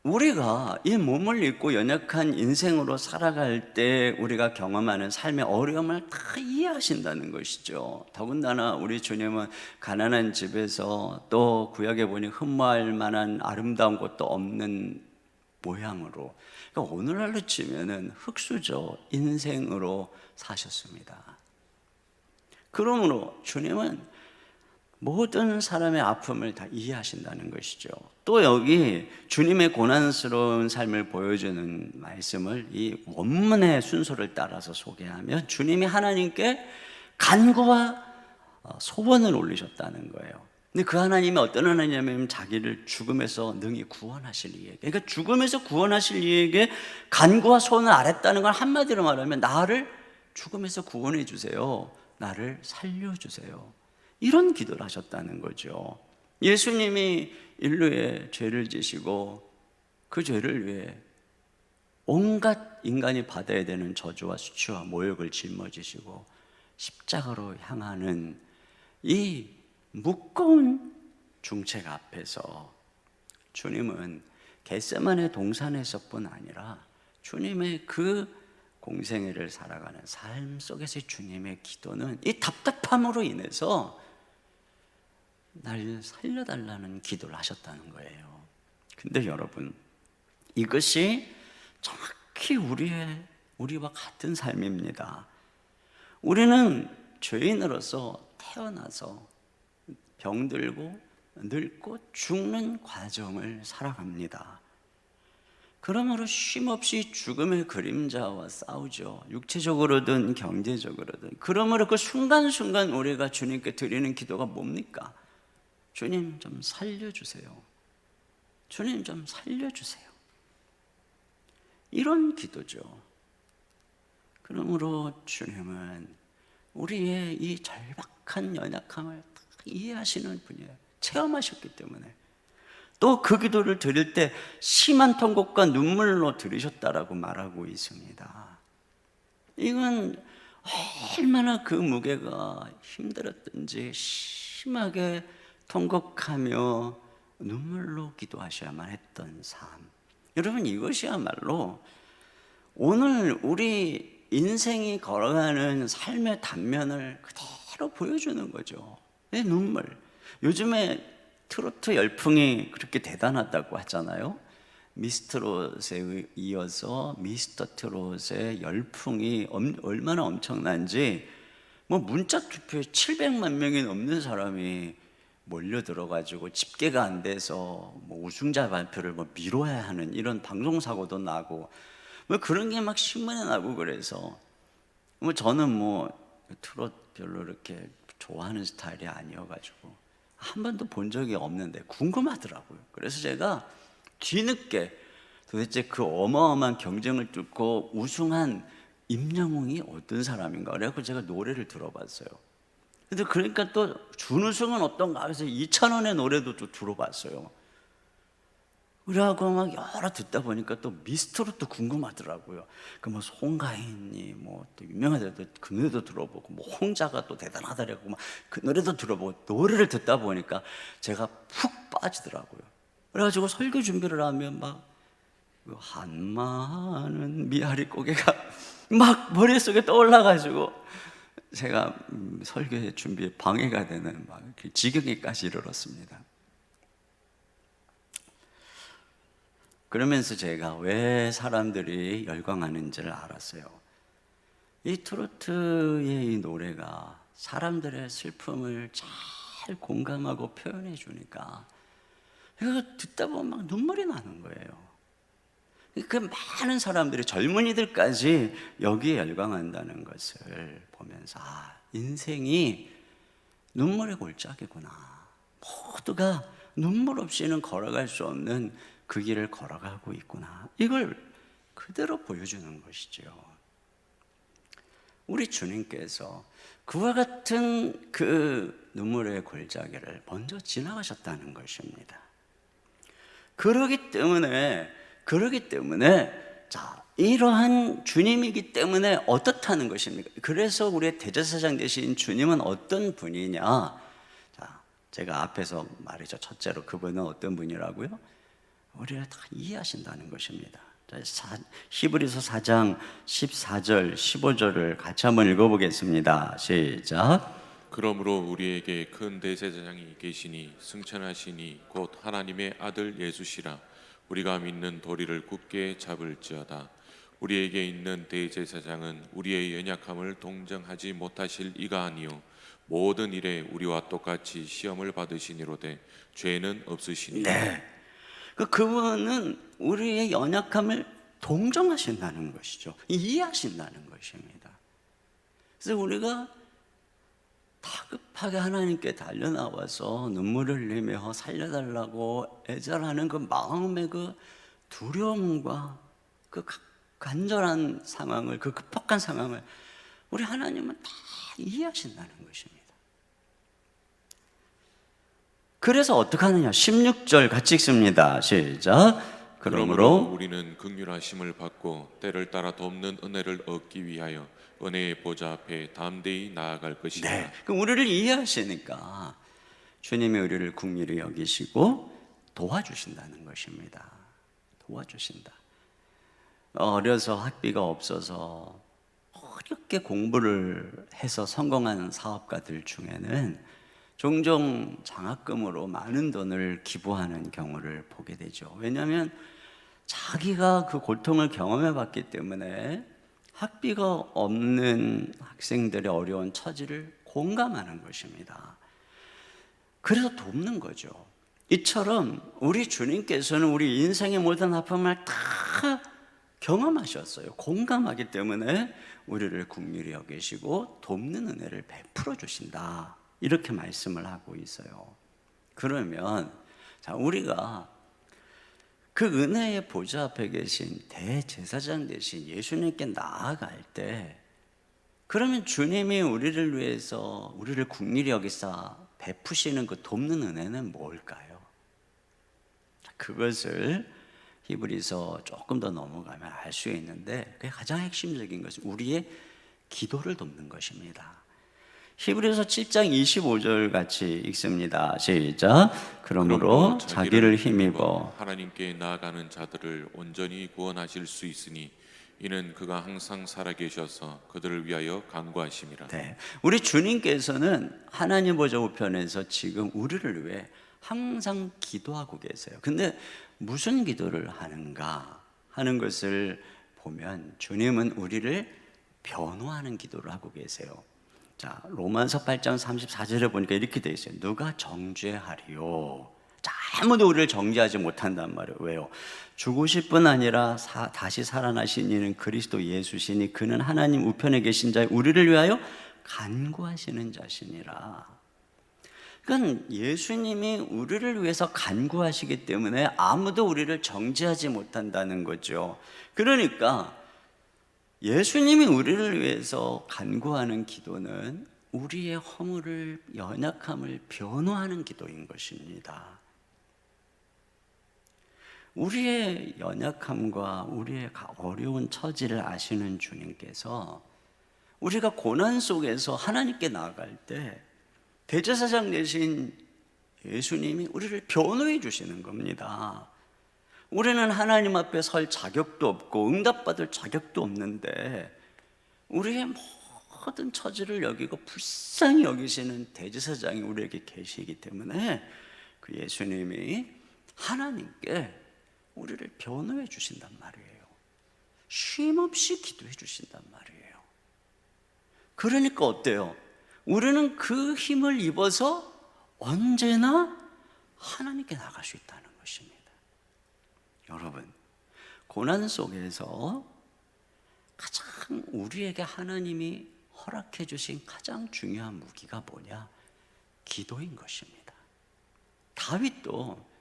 우리가 이 몸을 입고 연약한 인생으로 살아갈 때 우리가 경험하는 삶의 어려움을 다 이해하신다는 것이죠. 더군다나 우리 주님은 가난한 집에서 또 구약에 보니 흠모할 만한 아름다운 곳도 없는 모양으로, 그러니까 오늘날로 치면은 흙수저 인생으로 사셨습니다. 그러므로 주님은 모든 사람의 아픔을 다 이해하신다는 것이죠. 또 여기 주님의 고난스러운 삶을 보여주는 말씀을 이 원문의 순서를 따라서 소개하면 주님이 하나님께 간구와 소원을 올리셨다는 거예요. 근데 그 하나님이 어떤 하나님이냐면 자기를 죽음에서 능히 구원하실 이에게, 그러니까 죽음에서 구원하실 이에게 간구와 소원을 아랬다는 걸 한마디로 말하면 나를 죽음에서 구원해 주세요, 나를 살려주세요, 이런 기도를 하셨다는 거죠. 예수님이 인류의 죄를 지시고 그 죄를 위해 온갖 인간이 받아야 되는 저주와 수치와 모욕을 짊어지시고 십자가로 향하는 이 무거운 중책 앞에서 주님은 겟세마네 동산에서뿐 아니라 주님의 그 공생애를 살아가는 삶 속에서의 주님의 기도는 이 답답함으로 인해서 날 살려달라는 기도를 하셨다는 거예요. 근데 여러분, 이것이 정확히 우리와 같은 삶입니다. 우리는 죄인으로서 태어나서 병들고 늙고 죽는 과정을 살아갑니다. 그러므로 쉼없이 죽음의 그림자와 싸우죠. 육체적으로든 경제적으로든. 그러므로 그 순간순간 우리가 주님께 드리는 기도가 뭡니까? 주님 좀 살려주세요. 주님 좀 살려주세요. 이런 기도죠. 그러므로 주님은 우리의 이 절박한 연약함을 다 이해하시는 분이에요. 체험하셨기 때문에. 또 그 기도를 드릴 때 심한 통곡과 눈물로 드리셨다라고 말하고 있습니다. 이건 얼마나 그 무게가 힘들었든지 심하게 통곡하며 눈물로 기도하셔야만 했던 삶. 여러분, 이것이야말로 오늘 우리 인생이 걸어가는 삶의 단면을 그대로 보여주는 거죠. 내 눈물. 요즘에 트로트 열풍이 그렇게 대단하다고 하잖아요. 미스트롯에 이어서 미스터 트롯의 열풍이 얼마나 엄청난지, 뭐 문자 투표에 700만 명이 넘는 사람이 몰려들어가지고 집계가 안 돼서 뭐 우승자 발표를 뭐 미뤄야 하는 이런 방송사고도 나고 뭐 그런 게 막 신문에 나고, 그래서 뭐 저는 뭐 트롯 별로 이렇게 좋아하는 스타일이 아니어가지고 한 번도 본 적이 없는데 궁금하더라고요. 그래서 제가 뒤늦게 도대체 그 어마어마한 경쟁을 뚫고 우승한 임영웅이 어떤 사람인가, 그래갖고 제가 노래를 들어봤어요. 근데 그러니까 또 준우승은 어떤가 해서 이찬원의 노래도 또 들어봤어요. 그래갖고 막 여러 듣다 보니까 또 미스터롯도 궁금하더라고요. 그 뭐 송가인이 뭐 또 유명하더라도 그 노래도 들어보고, 뭐 홍자가 또 대단하더라고 막 그 노래도 들어보고, 노래를 듣다 보니까 제가 푹 빠지더라고요. 그래가지고 설교 준비를 하면 막 한마는 미아리 고개가 막 머릿속에 떠올라가지고 제가 설교 준비에 방해가 되는 막 지경에까지 이르렀습니다. 그러면서 제가 왜 사람들이 열광하는지를 알았어요. 이 트로트의 이 노래가 사람들의 슬픔을 잘 공감하고 표현해 주니까 이거 듣다 보면 막 눈물이 나는 거예요. 그 많은 사람들이, 젊은이들까지 여기에 열광한다는 것을 보면서 인생이 눈물의 골짜기구나. 모두가 눈물 없이는 걸어갈 수 없는 그 길을 걸어가고 있구나. 이걸 그대로 보여주는 것이죠. 우리 주님께서 그와 같은 그 눈물의 골짜기를 먼저 지나가셨다는 것입니다. 그러기 때문에 자, 이러한 주님이기 때문에 어떻다는 것입니까? 그래서 우리의 대제사장 되신 주님은 어떤 분이냐? 자, 제가 앞에서 말이죠. 첫째로 그분은 어떤 분이라고요? 우리를 다 이해하신다는 것입니다. 히브리서 4장 14절 15절을 같이 한번 읽어보겠습니다. 시작. 그러므로 우리에게 큰 대제사장이 계시니 승천하시니 곧 하나님의 아들 예수시라. 우리가 믿는 도리를 굳게 잡을지어다. 우리에게 있는 대제사장은 우리의 연약함을 동정하지 못하실 이가 아니요 모든 일에 우리와 똑같이 시험을 받으시니로되 죄는 없으시니. 네. 그분은 우리의 연약함을 동정하신다는 것이죠. 이해하신다는 것입니다. 그래서 우리가 다급하게 하나님께 달려나와서 눈물을 흘리며 살려달라고 애절하는 그 마음의 그 두려움과 그 간절한 상황을, 그 급박한 상황을 우리 하나님은 다 이해하신다는 것입니다. 그래서 어떻게 하느냐? 16절 같이 읽습니다. 시작. 그러므로 우리는 긍휼하심을 받고 때를 따라 돕는 은혜를 얻기 위하여 은혜의 보좌 앞에 담대히 나아갈 것이다. 네, 그럼 우리를 이해하시니까 주님이 우리를 긍휼히 여기시고 도와주신다는 것입니다. 도와주신다. 어려서 학비가 없어서 어렵게 공부를 해서 성공한 사업가들 중에는 종종 장학금으로 많은 돈을 기부하는 경우를 보게 되죠. 왜냐하면 자기가 그 고통을 경험해 봤기 때문에 학비가 없는 학생들의 어려운 처지를 공감하는 것입니다. 그래서 돕는 거죠. 이처럼 우리 주님께서는 우리 인생의 모든 아픔을 다 경험하셨어요. 공감하기 때문에 우리를 긍휼히 여기시고 돕는 은혜를 베풀어 주신다. 이렇게 말씀을 하고 있어요. 그러면 자, 우리가 그 은혜의 보좌 앞에 계신 대제사장 되신 예수님께 나아갈 때, 그러면 주님이 우리를 위해서 우리를 긍휼히 여기사 베푸시는 그 돕는 은혜는 뭘까요? 그것을 히브리서 조금 더 넘어가면 알 수 있는데, 그게 가장 핵심적인 것은 우리의 기도를 돕는 것입니다. 히브리서 7장 25절 같이 읽습니다. 시작. 그러므로 자기를 힘입어 하나님께 나아가는 자들을 온전히 구원하실 수 있으니 이는 그가 항상 살아계셔서 그들을 위하여 간구하심이라. 네, 우리 주님께서는 하나님 보좌 우편에서 지금 우리를 위해 항상 기도하고 계세요. 근데 무슨 기도를 하는가 하는 것을 보면 주님은 우리를 변호하는 기도를 하고 계세요. 자, 로마서 8장 34절에 보니까 이렇게 되어 있어요. 누가 정죄하리요? 자, 아무도 우리를 정죄하지 못한단 말이에요. 왜요? 죽으실 뿐 아니라 다시 살아나신 이는 그리스도 예수시니 그는 하나님 우편에 계신 자의 우리를 위하여 간구하시는 자시니라. 그러니까 예수님이 우리를 위해서 간구하시기 때문에 아무도 우리를 정죄하지 못한다는 거죠. 그러니까 예수님이 우리를 위해서 간구하는 기도는 우리의 허물을, 연약함을 변호하는 기도인 것입니다. 우리의 연약함과 우리의 어려운 처지를 아시는 주님께서 우리가 고난 속에서 하나님께 나아갈 때 대제사장 되신 예수님이 우리를 변호해 주시는 겁니다. 우리는 하나님 앞에 설 자격도 없고 응답받을 자격도 없는데 우리의 모든 처지를 여기고 불쌍히 여기시는 대제사장이 우리에게 계시기 때문에 그 예수님이 하나님께 우리를 변호해 주신단 말이에요. 쉼없이 기도해 주신단 말이에요. 그러니까 어때요? 우리는 그 힘을 입어서 언제나 하나님께 나갈 수 있다는 것입니다. 여러분, 고난 속에서 가장 우리에게 하나님이 허락해 주신 가장 중요한 무기가 뭐냐? 기도인 것입니다. 다윗도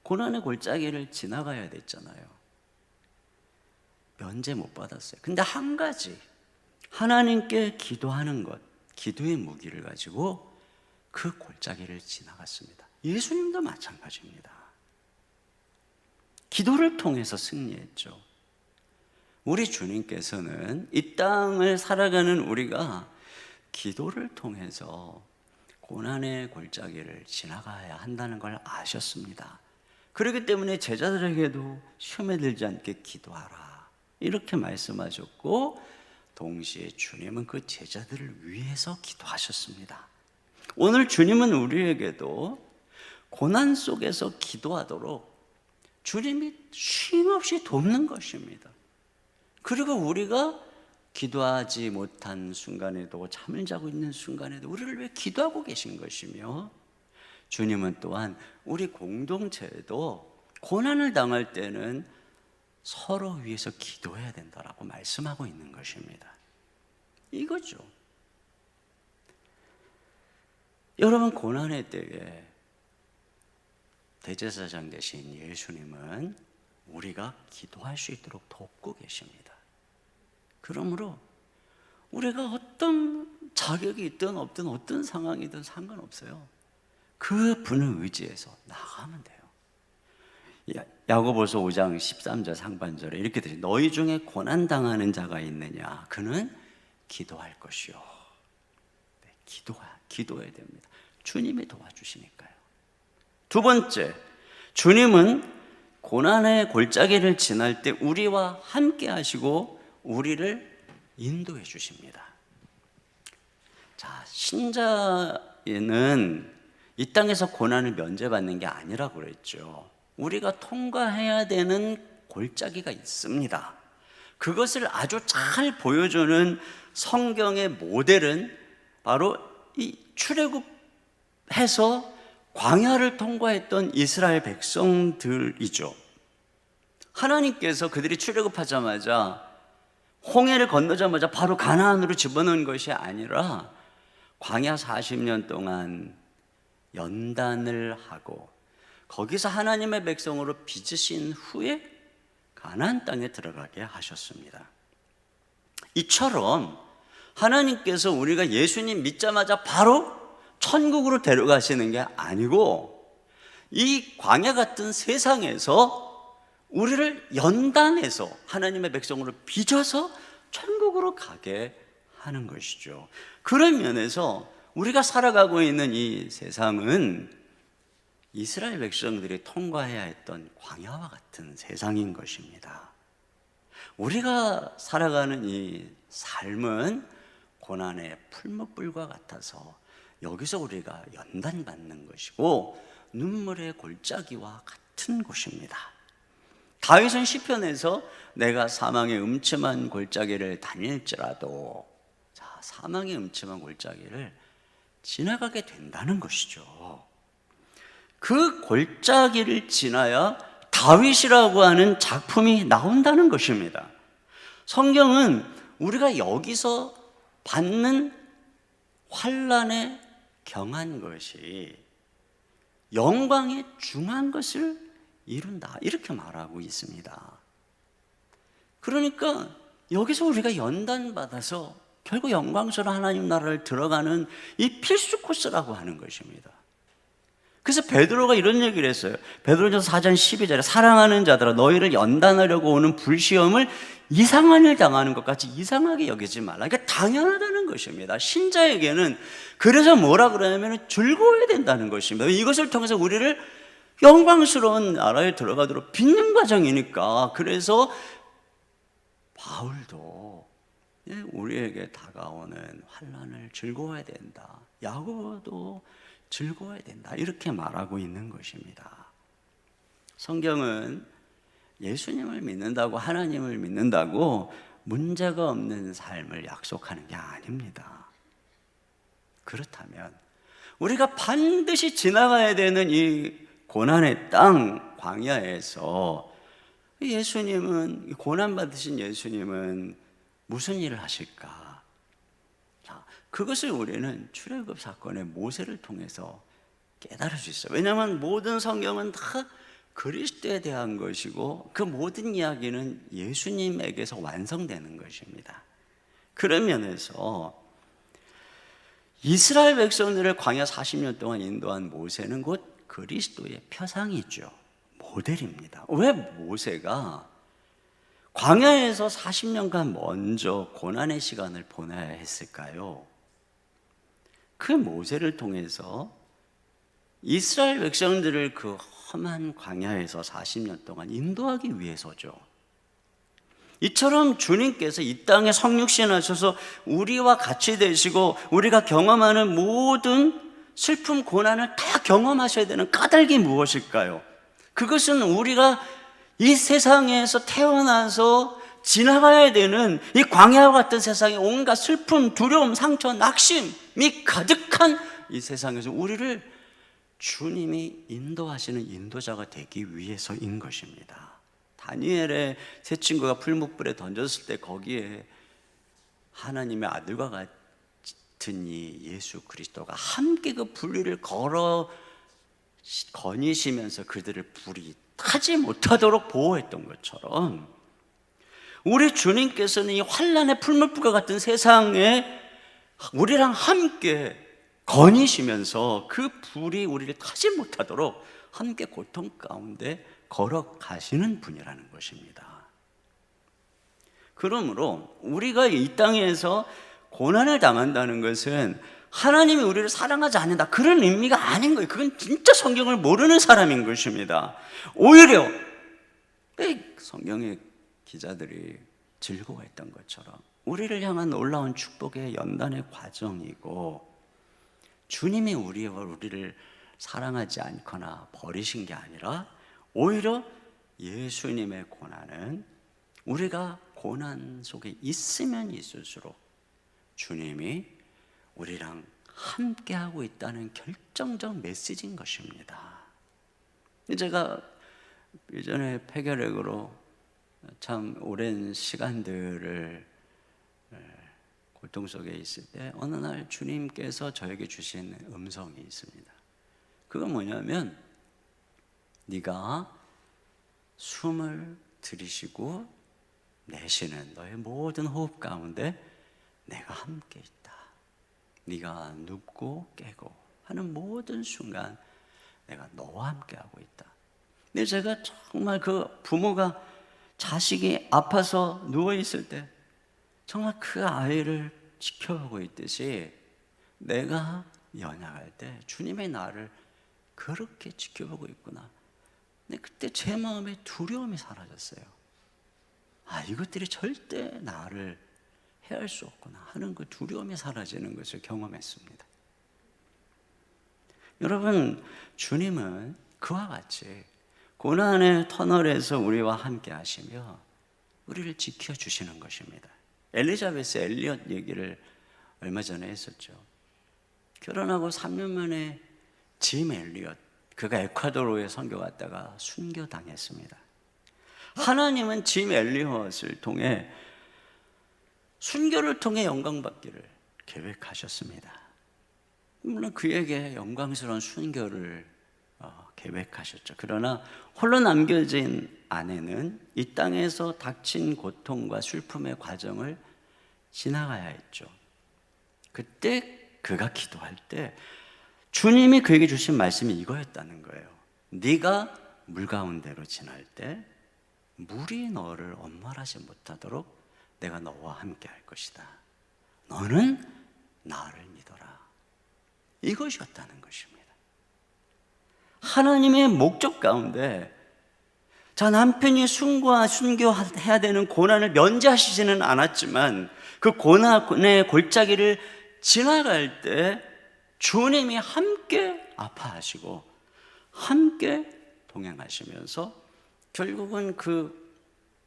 고난의 골짜기를 지나가야 됐잖아요. 면제 못 받았어요. 근데 한 가지 하나님께 기도하는 것, 기도의 무기를 가지고 그 골짜기를 지나갔습니다. 예수님도 마찬가지입니다. 기도를 통해서 승리했죠. 우리 주님께서는 이 땅을 살아가는 우리가 기도를 통해서 고난의 골짜기를 지나가야 한다는 걸 아셨습니다. 그렇기 때문에 제자들에게도 시험에 들지 않게 기도하라 이렇게 말씀하셨고, 동시에 주님은 그 제자들을 위해서 기도하셨습니다. 오늘 주님은 우리에게도 고난 속에서 기도하도록 주님이 쉼없이 돕는 것입니다. 그리고 우리가 기도하지 못한 순간에도, 잠을 자고 있는 순간에도 우리를 위해 기도하고 계신 것이며, 주님은 또한 우리 공동체에도 고난을 당할 때는 서로 위해서 기도해야 된다라고 말씀하고 있는 것입니다. 이거죠. 여러분, 고난의 때에 대제사장 되신 예수님은 우리가 기도할 수 있도록 돕고 계십니다. 그러므로 우리가 어떤 자격이 있든 없든 어떤 상황이든 상관없어요. 그 분을 의지해서 나가면 돼요. 야고보서 5장 13절 상반절에 이렇게 되죠. 너희 중에 고난당하는 자가 있느냐? 그는 기도할 것이요. 네, 기도해야 됩니다. 주님이 도와주시니까요. 두 번째, 주님은 고난의 골짜기를 지날 때 우리와 함께 하시고 우리를 인도해 주십니다. 자, 신자에는 이 땅에서 고난을 면제받는 게 아니라고 그랬죠. 우리가 통과해야 되는 골짜기가 있습니다. 그것을 아주 잘 보여주는 성경의 모델은 바로 이 출애굽해서 광야를 통과했던 이스라엘 백성들이죠. 하나님께서 그들이 출애굽하자마자, 홍해를 건너자마자 바로 가나안으로 집어넣은 것이 아니라 광야 40년 동안 연단을 하고 거기서 하나님의 백성으로 빚으신 후에 가나안 땅에 들어가게 하셨습니다. 이처럼 하나님께서 우리가 예수님 믿자마자 바로 천국으로 데려가시는 게 아니고, 이 광야 같은 세상에서 우리를 연단해서 하나님의 백성으로 빚어서 천국으로 가게 하는 것이죠. 그런 면에서 우리가 살아가고 있는 이 세상은 이스라엘 백성들이 통과해야 했던 광야와 같은 세상인 것입니다. 우리가 살아가는 이 삶은 고난의 풀무불과 같아서 여기서 우리가 연단받는 것이고 눈물의 골짜기와 같은 곳입니다. 다윗은 시편에서 내가 사망의 음침한 골짜기를 다닐지라도, 자, 사망의 음침한 골짜기를 지나가게 된다는 것이죠. 그 골짜기를 지나야 다윗이라고 하는 작품이 나온다는 것입니다. 성경은 우리가 여기서 받는 환난에 경한 것이 영광에 중한 것을 이룬다, 이렇게 말하고 있습니다. 그러니까 여기서 우리가 연단받아서 결국 영광스러운 하나님 나라를 들어가는 이 필수 코스라고 하는 것입니다. 그래서 베드로가 이런 얘기를 했어요. 베드로전서 4장 12절에 사랑하는 자들아, 너희를 연단하려고 오는 불시험을 이상한 일 당하는 것 같이 이상하게 여기지 말라. 그러니까 당연하다는 것입니다. 신자에게는. 그래서 뭐라 그러냐면 즐거워야 된다는 것입니다. 이것을 통해서 우리를 영광스러운 나라에 들어가도록 빚는 과정이니까. 그래서 바울도 우리에게 다가오는 환난을 즐거워야 된다. 야고보도 즐거워야 된다, 이렇게 말하고 있는 것입니다. 성경은 예수님을 믿는다고, 하나님을 믿는다고 문제가 없는 삶을 약속하는 게 아닙니다. 그렇다면 우리가 반드시 지나가야 되는 이 고난의 땅 광야에서 예수님은, 고난받으신 예수님은 무슨 일을 하실까? 그것을 우리는 출애굽 사건의 모세를 통해서 깨달을 수 있어요. 왜냐하면 모든 성경은 다 그리스도에 대한 것이고 그 모든 이야기는 예수님에게서 완성되는 것입니다. 그런 면에서 이스라엘 백성들을 광야 40년 동안 인도한 모세는 곧 그리스도의 표상이죠. 모델입니다. 왜 모세가 광야에서 40년간 먼저 고난의 시간을 보내야 했을까요? 그 모세를 통해서 이스라엘 백성들을 그 험한 광야에서 40년 동안 인도하기 위해서죠. 이처럼 주님께서 이 땅에 성육신하셔서 우리와 같이 되시고 우리가 경험하는 모든 슬픔, 고난을 다 경험하셔야 되는 까닭이 무엇일까요? 그것은 우리가 이 세상에서 태어나서 지나가야 되는 이 광야와 같은 세상에 온갖 슬픔, 두려움, 상처, 낙심이 가득한 이 세상에서 우리를 주님이 인도하시는 인도자가 되기 위해서인 것입니다. 다니엘의 세 친구가 풀무불에 던졌을 때 거기에 하나님의 아들과 같은 이 예수 그리스도가 함께 그 불의를 거니시면서 그들을 불이 타지 못하도록 보호했던 것처럼 우리 주님께서는 이 환난의 풀무불과 같은 세상에 우리랑 함께 거니시면서 그 불이 우리를 타지 못하도록 함께 고통 가운데 걸어가시는 분이라는 것입니다. 그러므로 우리가 이 땅에서 고난을 당한다는 것은 하나님이 우리를 사랑하지 않는다 그런 의미가 아닌 거예요. 그건 진짜 성경을 모르는 사람인 것입니다. 오히려 성경의 기자들이 즐거워했던 것처럼 우리를 향한 놀라운 축복의 연단의 과정이고 주님이 우리를 사랑하지 않거나 버리신 게 아니라 오히려 예수님의 고난은 우리가 고난 속에 있으면 있을수록 주님이 우리랑 함께하고 있다는 결정적 메시지인 것입니다. 제가 예전에 폐결핵으로 참 오랜 시간들을 고통 속에 있을 때 어느 날 주님께서 저에게 주신 음성이 있습니다. 그건 뭐냐면 네가 숨을 들이쉬고 내쉬는 너의 모든 호흡 가운데 내가 함께 있다. 네가 눕고 깨고 하는 모든 순간 내가 너와 함께하고 있다. 근데 제가 정말 그 부모가 자식이 아파서 누워있을 때 정말 그 아이를 지켜보고 있듯이 내가 연약할 때 주님의 나를 그렇게 지켜보고 있구나. 근데 그때 제 마음에 두려움이 사라졌어요. 이것들이 절대 나를 해할 수 없구나 하는 그 두려움이 사라지는 것을 경험했습니다. 여러분, 주님은 그와 같이 고난의 터널에서 우리와 함께 하시며 우리를 지켜주시는 것입니다. 엘리자베스 엘리엇 얘기를 얼마 전에 했었죠. 결혼하고 3년 만에 짐 엘리엇, 그가 에콰도르에 선교 갔다가 순교당했습니다. 하나님은 짐 엘리엇을 통해 순교를 통해 영광받기를 계획하셨습니다. 물론 그에게 영광스러운 순교를 계획하셨죠. 그러나 홀로 남겨진 아내는 이 땅에서 닥친 고통과 슬픔의 과정을 지나가야 했죠. 그때 그가 기도할 때 주님이 그에게 주신 말씀이 이거였다는 거예요. 네가 물 가운데로 지날 때 물이 너를 엄말하지 못하도록 내가 너와 함께 할 것이다. 너는 나를 믿어라. 이것이었다는 것입니다. 하나님의 목적 가운데 남편이 순교해야 되는 고난을 면제하시지는 않았지만 그 고난의 골짜기를 지나갈 때 주님이 함께 아파하시고 함께 동행하시면서 결국은 그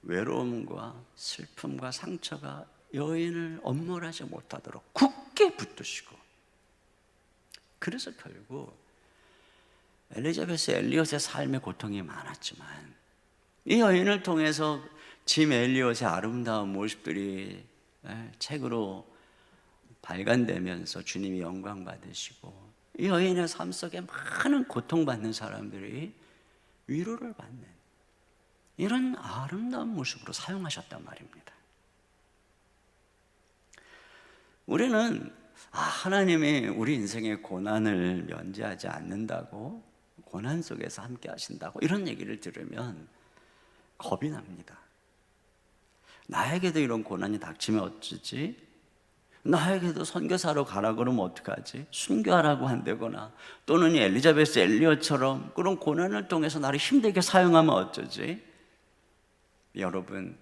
외로움과 슬픔과 상처가 여인을 엄몰하지 못하도록 굳게 붙드시고, 그래서 결국 엘리자베스 엘리엇의 삶의 고통이 많았지만 이 여인을 통해서 짐 엘리엇의 아름다운 모습들이 책으로 발간되면서 주님이 영광 받으시고 이 여인의 삶 속에 많은 고통받는 사람들이 위로를 받는 이런 아름다운 모습으로 사용하셨단 말입니다. 우리는 하나님이 우리 인생의 고난을 면제하지 않는다고, 고난 속에서 함께 하신다고 이런 얘기를 들으면 겁이 납니다. 나에게도 이런 고난이 닥치면 어쩌지? 나에게도 선교사로 가라 그러면 어떡하지? 순교하라고 한다거나 또는 이 엘리자베스 엘리엇처럼 그런 고난을 통해서 나를 힘들게 사용하면 어쩌지? 여러분,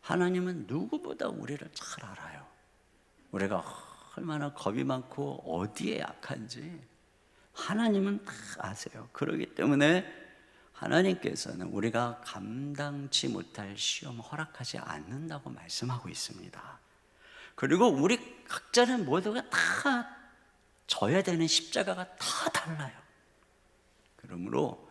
하나님은 누구보다 우리를 잘 알아요. 우리가 얼마나 겁이 많고 어디에 약한지 하나님은 다 아세요. 그렇기 때문에 하나님께서는 우리가 감당치 못할 시험 허락하지 않는다고 말씀하고 있습니다. 그리고 우리 각자는 모두가 다 져야 되는 십자가가 다 달라요. 그러므로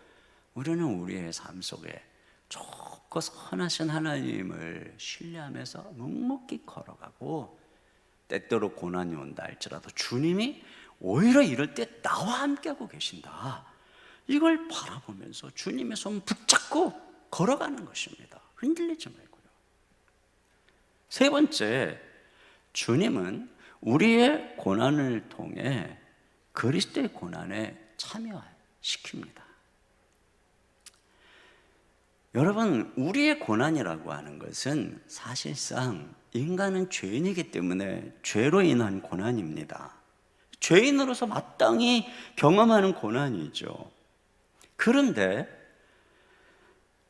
우리는 우리의 삶 속에 좋고 선하신 하나님을 신뢰하면서 묵묵히 걸어가고, 때때로 고난이 온다 할지라도 주님이 오히려 이럴 때 나와 함께하고 계신다, 이걸 바라보면서 주님의 손 붙잡고 걸어가는 것입니다. 흔들리지 말고요. 세 번째, 주님은 우리의 고난을 통해 그리스도의 고난에 참여시킵니다. 여러분, 우리의 고난이라고 하는 것은 사실상 인간은 죄인이기 때문에 죄로 인한 고난입니다. 죄인으로서 마땅히 경험하는 고난이죠. 그런데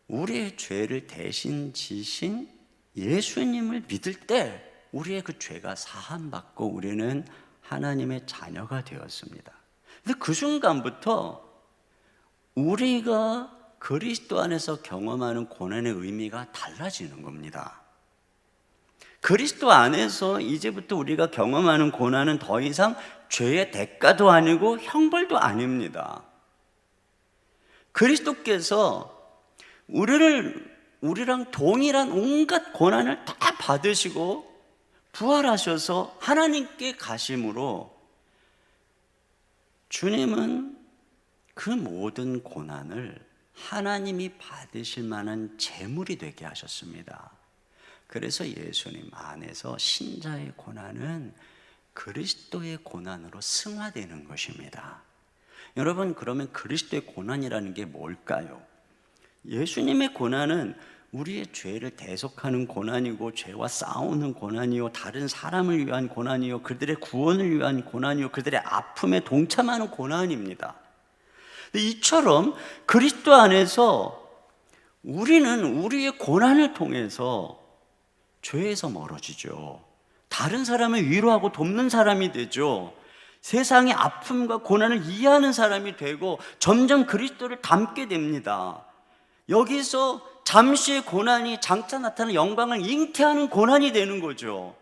우리의 죄를 대신 지신 예수님을 믿을 때 우리의 그 죄가 사함받고 우리는 하나님의 자녀가 되었습니다. 근데 그 순간부터 우리가 그리스도 안에서 경험하는 고난의 의미가 달라지는 겁니다. 그리스도 안에서 이제부터 우리가 경험하는 고난은 더 이상 죄의 대가도 아니고 형벌도 아닙니다. 그리스도께서 우리랑 동일한 온갖 고난을 다 받으시고 부활하셔서 하나님께 가심으로 주님은 그 모든 고난을 하나님이 받으실 만한 제물이 되게 하셨습니다. 그래서 예수님 안에서 신자의 고난은 그리스도의 고난으로 승화되는 것입니다. 여러분, 그러면 그리스도의 고난이라는 게 뭘까요? 예수님의 고난은 우리의 죄를 대속하는 고난이고, 죄와 싸우는 고난이요, 다른 사람을 위한 고난이요, 그들의 구원을 위한 고난이요, 그들의 아픔에 동참하는 고난입니다. 이처럼 그리스도 안에서 우리는 우리의 고난을 통해서 죄에서 멀어지죠. 다른 사람을 위로하고 돕는 사람이 되죠. 세상의 아픔과 고난을 이해하는 사람이 되고 점점 그리스도를 닮게 됩니다. 여기서 잠시의 고난이 장차 나타나는 영광을 잉태하는 고난이 되는 거죠.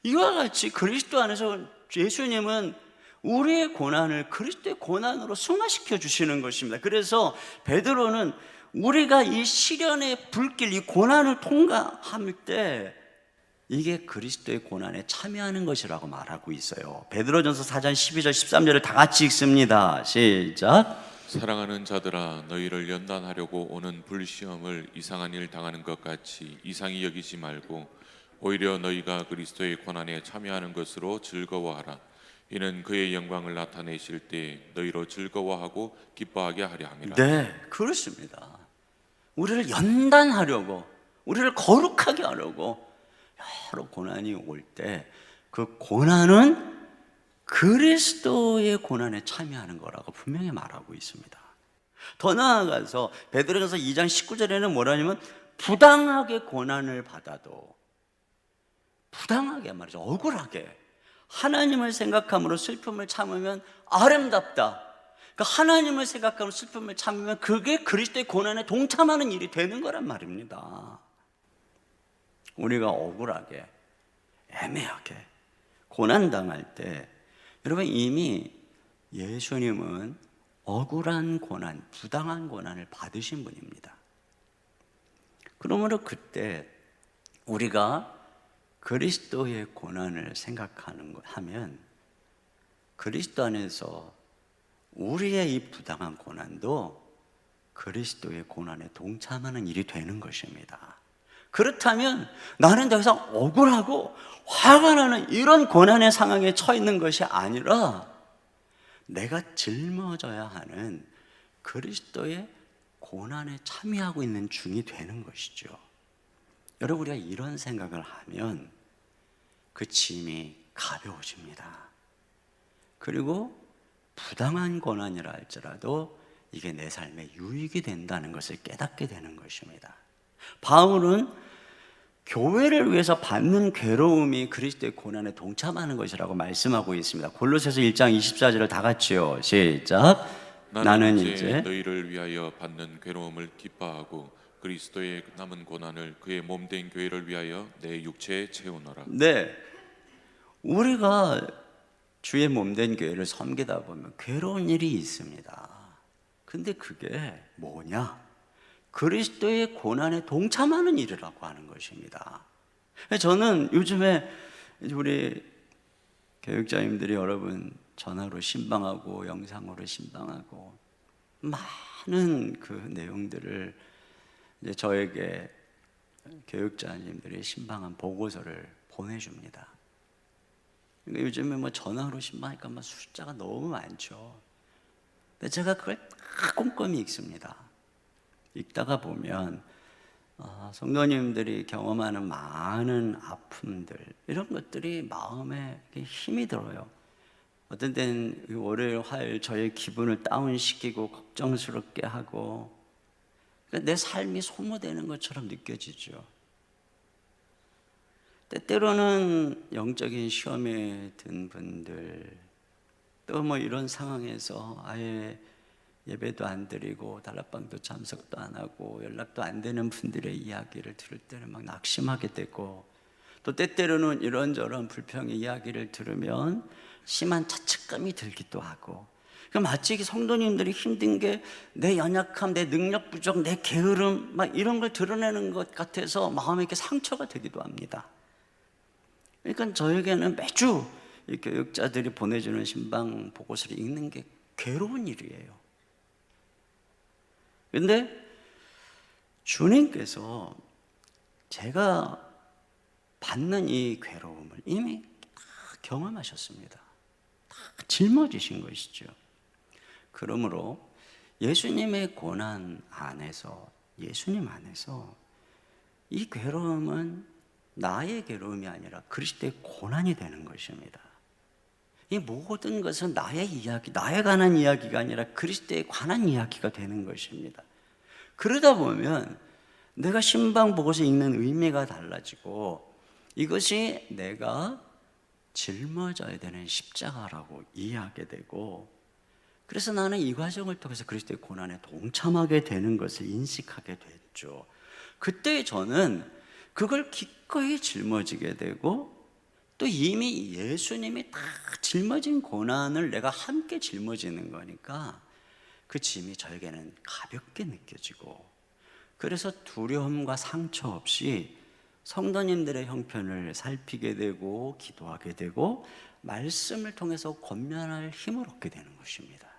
이와 같이 그리스도 안에서 예수님은 우리의 고난을 그리스도의 고난으로 승화시켜 주시는 것입니다. 그래서 베드로는 우리가 이 시련의 불길, 이 고난을 통과할 때 이게 그리스도의 고난에 참여하는 것이라고 말하고 있어요. 베드로전서 4장 12절 13절을 다 같이 읽습니다. 시작. 사랑하는 자들아, 너희를 연단하려고 오는 불시험을 이상한 일 당하는 것 같이 이상히 여기지 말고 오히려 너희가 그리스도의 고난에 참여하는 것으로 즐거워하라. 이는 그의 영광을 나타내실 때 너희로 즐거워하고 기뻐하게 하려 함이라. 네, 그렇습니다. 우리를 연단하려고, 우리를 거룩하게 하려고 여러 고난이 올 때 그 고난은 그리스도의 고난에 참여하는 거라고 분명히 말하고 있습니다. 더 나아가서 베드로전서 2장 19절에는 뭐라냐면 부당하게 고난을 받아도, 부당하게 말이죠, 억울하게 하나님을 생각함으로 슬픔을 참으면 아름답다. 그러니까 하나님을 생각함으로 슬픔을 참으면 그게 그리스도의 고난에 동참하는 일이 되는 거란 말입니다. 우리가 억울하게, 애매하게 고난당할 때 여러분, 이미 예수님은 억울한 고난, 부당한 고난을 받으신 분입니다. 그러므로 그때 우리가 그리스도의 고난을 생각하면 그리스도 안에서 우리의 이 부당한 고난도 그리스도의 고난에 동참하는 일이 되는 것입니다. 그렇다면 나는 더 이상 억울하고 화가 나는 이런 고난의 상황에 처해 있는 것이 아니라 내가 짊어져야 하는 그리스도의 고난에 참여하고 있는 중이 되는 것이죠. 여러분, 우리가 이런 생각을 하면 그 짐이 가벼워집니다. 그리고 부당한 고난이라 할지라도 이게 내 삶에 유익이 된다는 것을 깨닫게 되는 것입니다. 바울은 교회를 위해서 받는 괴로움이 그리스도의 고난에 동참하는 것이라고 말씀하고 있습니다. 골로새서 1장 24절을 다 같이요. 시작. 나는 이제 너희를 위하여 받는 괴로움을 기뻐하고 그리스도의 남은 고난을 그의 몸된 교회를 위하여 내 육체에 채우노라. 네, 우리가 주의 몸된 교회를 섬기다 보면 괴로운 일이 있습니다. 근데 그게 뭐냐? 그리스도의 고난에 동참하는 일이라고 하는 것입니다. 저는 요즘에 우리 교육자님들이 여러분 전화로 신방하고 영상으로 신방하고 많은 그 내용들을 이제 저에게 교육자님들이 신방한 보고서를 보내줍니다. 그러니까 요즘에 뭐 전화로 신방하니까 막 숫자가 너무 많죠. 근데 제가 그걸 다 꼼꼼히 읽습니다. 읽다가 보면 성도님들이 경험하는 많은 아픔들, 이런 것들이 마음에 힘이 들어요. 어떤 때는 월요일, 화요일 저의 기분을 다운시키고 걱정스럽게 하고, 그러니까 내 삶이 소모되는 것처럼 느껴지죠. 때때로는 영적인 시험에 든 분들, 또 뭐 이런 상황에서 아예 예배도 안 드리고 다락방도 참석도 안 하고 연락도 안 되는 분들의 이야기를 들을 때는 막 낙심하게 되고, 또 때때로는 이런저런 불평의 이야기를 들으면 심한 자책감이 들기도 하고, 마치 성도님들이 힘든 게 내 연약함, 내 능력 부족, 내 게으름 막 이런 걸 드러내는 것 같아서 마음에 이렇게 상처가 되기도 합니다. 그러니까 저에게는 매주 이 교육자들이 보내주는 신방 보고서를 읽는 게 괴로운 일이에요. 그런데 주님께서 제가 받는 이 괴로움을 이미 다 경험하셨습니다. 다 짊어지신 것이죠. 그러므로 예수님의 고난 안에서, 예수님 안에서 이 괴로움은 나의 괴로움이 아니라 그리스도의 고난이 되는 것입니다. 이 모든 것은 나의 이야기, 나에 관한 이야기가 아니라 그리스도에 관한 이야기가 되는 것입니다. 그러다 보면 내가 신방 보고서 읽는 의미가 달라지고, 이것이 내가 짊어져야 되는 십자가라고 이해하게 되고, 그래서 나는 이 과정을 통해서 그리스도의 고난에 동참하게 되는 것을 인식하게 됐죠. 그때 저는 그걸 기꺼이 짊어지게 되고, 또 이미 예수님이 다 짊어진 고난을 내가 함께 짊어지는 거니까 그 짐이 저에게는 가볍게 느껴지고, 그래서 두려움과 상처 없이 성도님들의 형편을 살피게 되고 기도하게 되고 말씀을 통해서 권면할 힘을 얻게 되는 것입니다.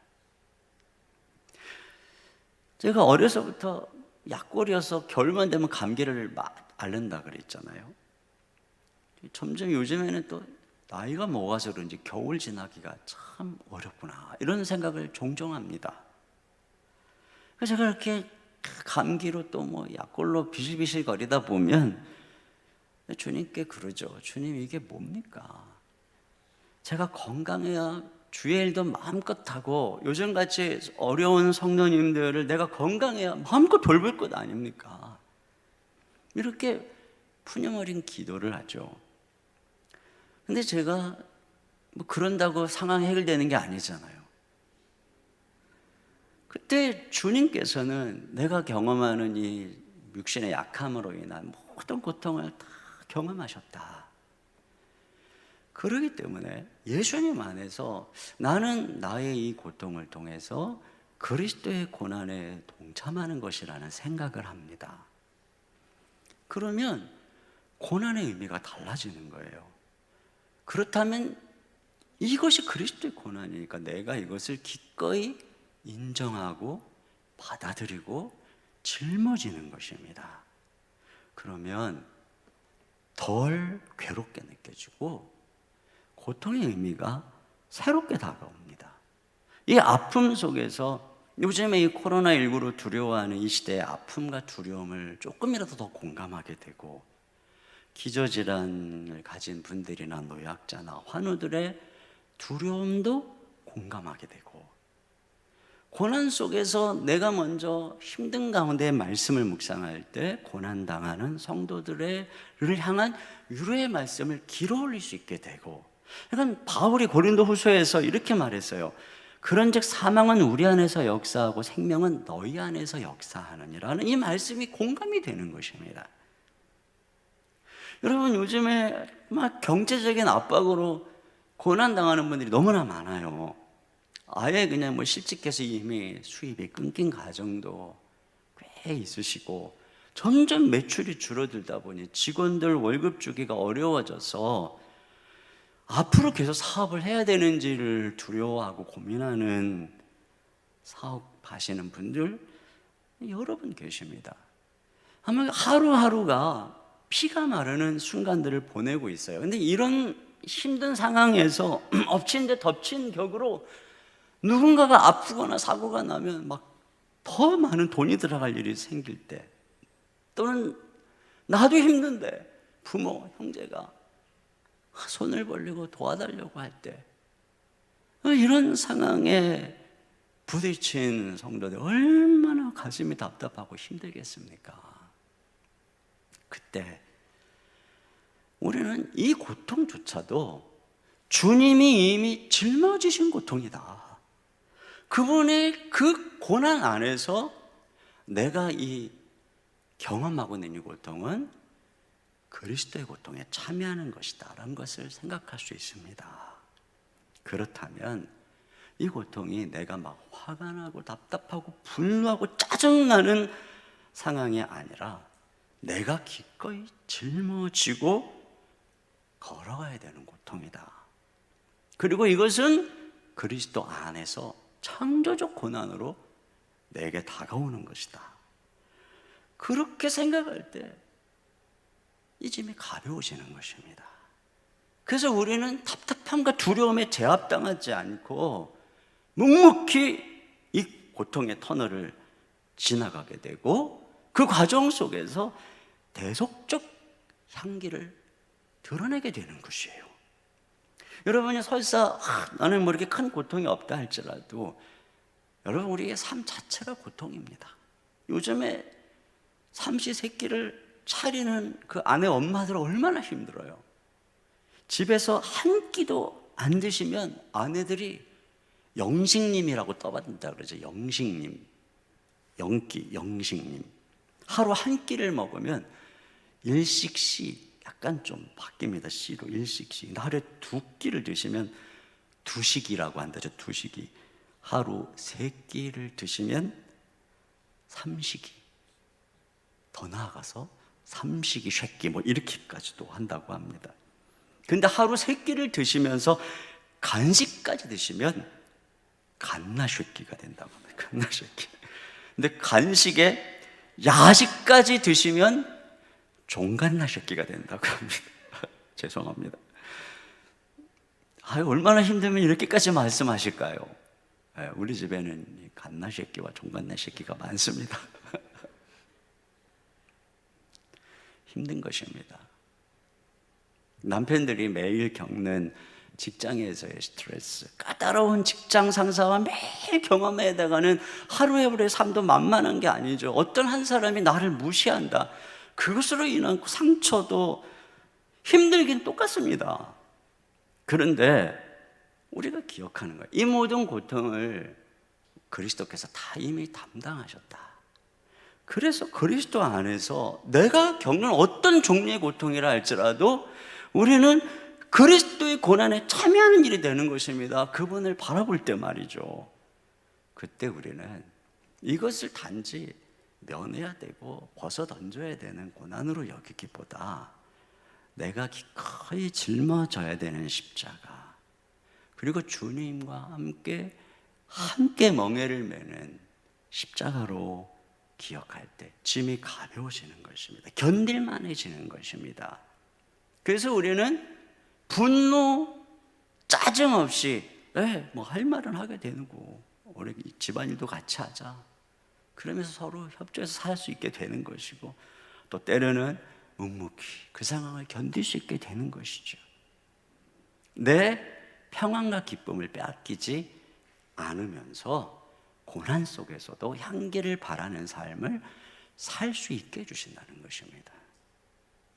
제가 어려서부터 약골이어서 겨울만 되면 감기를 앓는다 그랬잖아요. 점점 요즘에는 또 나이가 먹어서 그런지 겨울 지나기가 참 어렵구나, 이런 생각을 종종 합니다. 그래서 제가 이렇게 감기로 또 뭐 약골로 비실비실 거리다 보면 주님께 그러죠. 주님, 이게 뭡니까? 제가 건강해야 주의 일도 마음껏 하고 요즘같이 어려운 성도님들을 내가 건강해야 마음껏 돌볼 것 아닙니까? 이렇게 푸념어린 기도를 하죠. 근데 제가 뭐 그런다고 상황이 해결되는 게 아니잖아요. 그때 주님께서는 내가 경험하는 이 육신의 약함으로 인한 모든 고통을 다 경험하셨다. 그렇기 때문에 예수님 안에서 나는 나의 이 고통을 통해서 그리스도의 고난에 동참하는 것이라는 생각을 합니다. 그러면 고난의 의미가 달라지는 거예요. 그렇다면 이것이 그리스도의 고난이니까 내가 이것을 기꺼이 인정하고 받아들이고 짊어지는 것입니다. 그러면 덜 괴롭게 느껴지고 고통의 의미가 새롭게 다가옵니다. 이 아픔 속에서 요즘에 이 코로나19로 두려워하는 이 시대의 아픔과 두려움을 조금이라도 더 공감하게 되고, 기저질환을 가진 분들이나 노약자나 환우들의 두려움도 공감하게 되고, 고난 속에서 내가 먼저 힘든 가운데 말씀을 묵상할 때 고난당하는 성도들을 향한 위로의 말씀을 길어 올릴 수 있게 되고, 그러니까 바울이 고린도후서에서 이렇게 말했어요. 그런즉 사망은 우리 안에서 역사하고 생명은 너희 안에서 역사하느니라는 이 말씀이 공감이 되는 것입니다. 여러분, 요즘에 막 경제적인 압박으로 고난당하는 분들이 너무나 많아요. 아예 그냥 뭐 실직해서 이미 수입이 끊긴 가정도 꽤 있으시고, 점점 매출이 줄어들다 보니 직원들 월급 주기가 어려워져서 앞으로 계속 사업을 해야 되는지를 두려워하고 고민하는 사업하시는 분들 여러 분 계십니다. 아마 하루하루가 피가 마르는 순간들을 보내고 있어요. 근데 이런 힘든 상황에서 엎친 데 덮친 격으로 누군가가 아프거나 사고가 나면 막 더 많은 돈이 들어갈 일이 생길 때, 또는 나도 힘든데 부모, 형제가 손을 벌리고 도와달라고 할 때, 이런 상황에 부딪힌 성도들 얼마나 가슴이 답답하고 힘들겠습니까? 그때 우리는 이 고통조차도 주님이 이미 짊어지신 고통이다. 그분의 그 고난 안에서 내가 이 경험하고 있는 이 고통은 그리스도의 고통에 참여하는 것이다 라는 것을 생각할 수 있습니다. 그렇다면 이 고통이 내가 막 화가 나고 답답하고 분노하고 짜증나는 상황이 아니라 내가 기꺼이 짊어지고 걸어가야 되는 고통이다. 그리고 이것은 그리스도 안에서 창조적 고난으로 내게 다가오는 것이다. 그렇게 생각할 때 이 짐이 가벼워지는 것입니다. 그래서 우리는 답답함과 두려움에 제압당하지 않고 묵묵히 이 고통의 터널을 지나가게 되고, 그 과정 속에서 대속적 향기를 드러내게 되는 것이에요. 여러분이 설사 나는 뭐 이렇게 큰 고통이 없다 할지라도, 여러분, 우리의 삶 자체가 고통입니다. 요즘에 삼시세끼를 차리는 그 아내 엄마들 얼마나 힘들어요. 집에서 한 끼도 안 드시면 아내들이 영식님이라고 떠받는다 그러죠. 영식님, 영끼, 영식님. 하루 한 끼를 먹으면 일식시, 약간 좀 바뀝니다. 시로 일식시. 하루에 두 끼를 드시면 두식이라고 한다죠. 두식이. 하루 세 끼를 드시면 삼식이. 더 나아가서 삼식이 쉐끼 뭐 이렇게까지도 한다고 합니다. 근데 하루 세 끼를 드시면서 간식까지 드시면 갓나쉐끼가 된다고 합니다. 갓나쉐끼. 근데 간식에 야식까지 드시면 종갓나쉐끼가 된다고 합니다. 죄송합니다. 얼마나 힘들면 이렇게까지 말씀하실까요? 우리 집에는 갓나쉐끼와 종갓나쉐끼가 많습니다. 힘든 것입니다. 남편들이 매일 겪는 직장에서의 스트레스, 까다로운 직장 상사와 매일 경험해 나가는 하루의 삶도 만만한 게 아니죠. 어떤 한 사람이 나를 무시한다, 그것으로 인한 상처도 힘들긴 똑같습니다. 그런데 우리가 기억하는 거예요. 이 모든 고통을 그리스도께서 다 이미 담당하셨다. 그래서 그리스도 안에서 내가 겪는 어떤 종류의 고통이라 할지라도 우리는 그리스도의 고난에 참여하는 일이 되는 것입니다. 그분을 바라볼 때 말이죠. 그때 우리는 이것을 단지 면해야 되고 벗어던져야 되는 고난으로 여기기보다 내가 기꺼이 짊어져야 되는 십자가, 그리고 주님과 함께 멍에를 매는 십자가로 기억할 때 짐이 가벼워지는 것입니다. 견딜만해지는 것입니다. 그래서 우리는 분노, 짜증 없이 뭐 할 말은 하게 되는 거, 우리 집안일도 같이 하자, 그러면서 서로 협조해서 살 수 있게 되는 것이고, 또 때로는 묵묵히 그 상황을 견딜 수 있게 되는 것이죠. 내 평안과 기쁨을 빼앗기지 않으면서 고난 속에서도 향기를 바라는 삶을 살 수 있게 해주신다는 것입니다.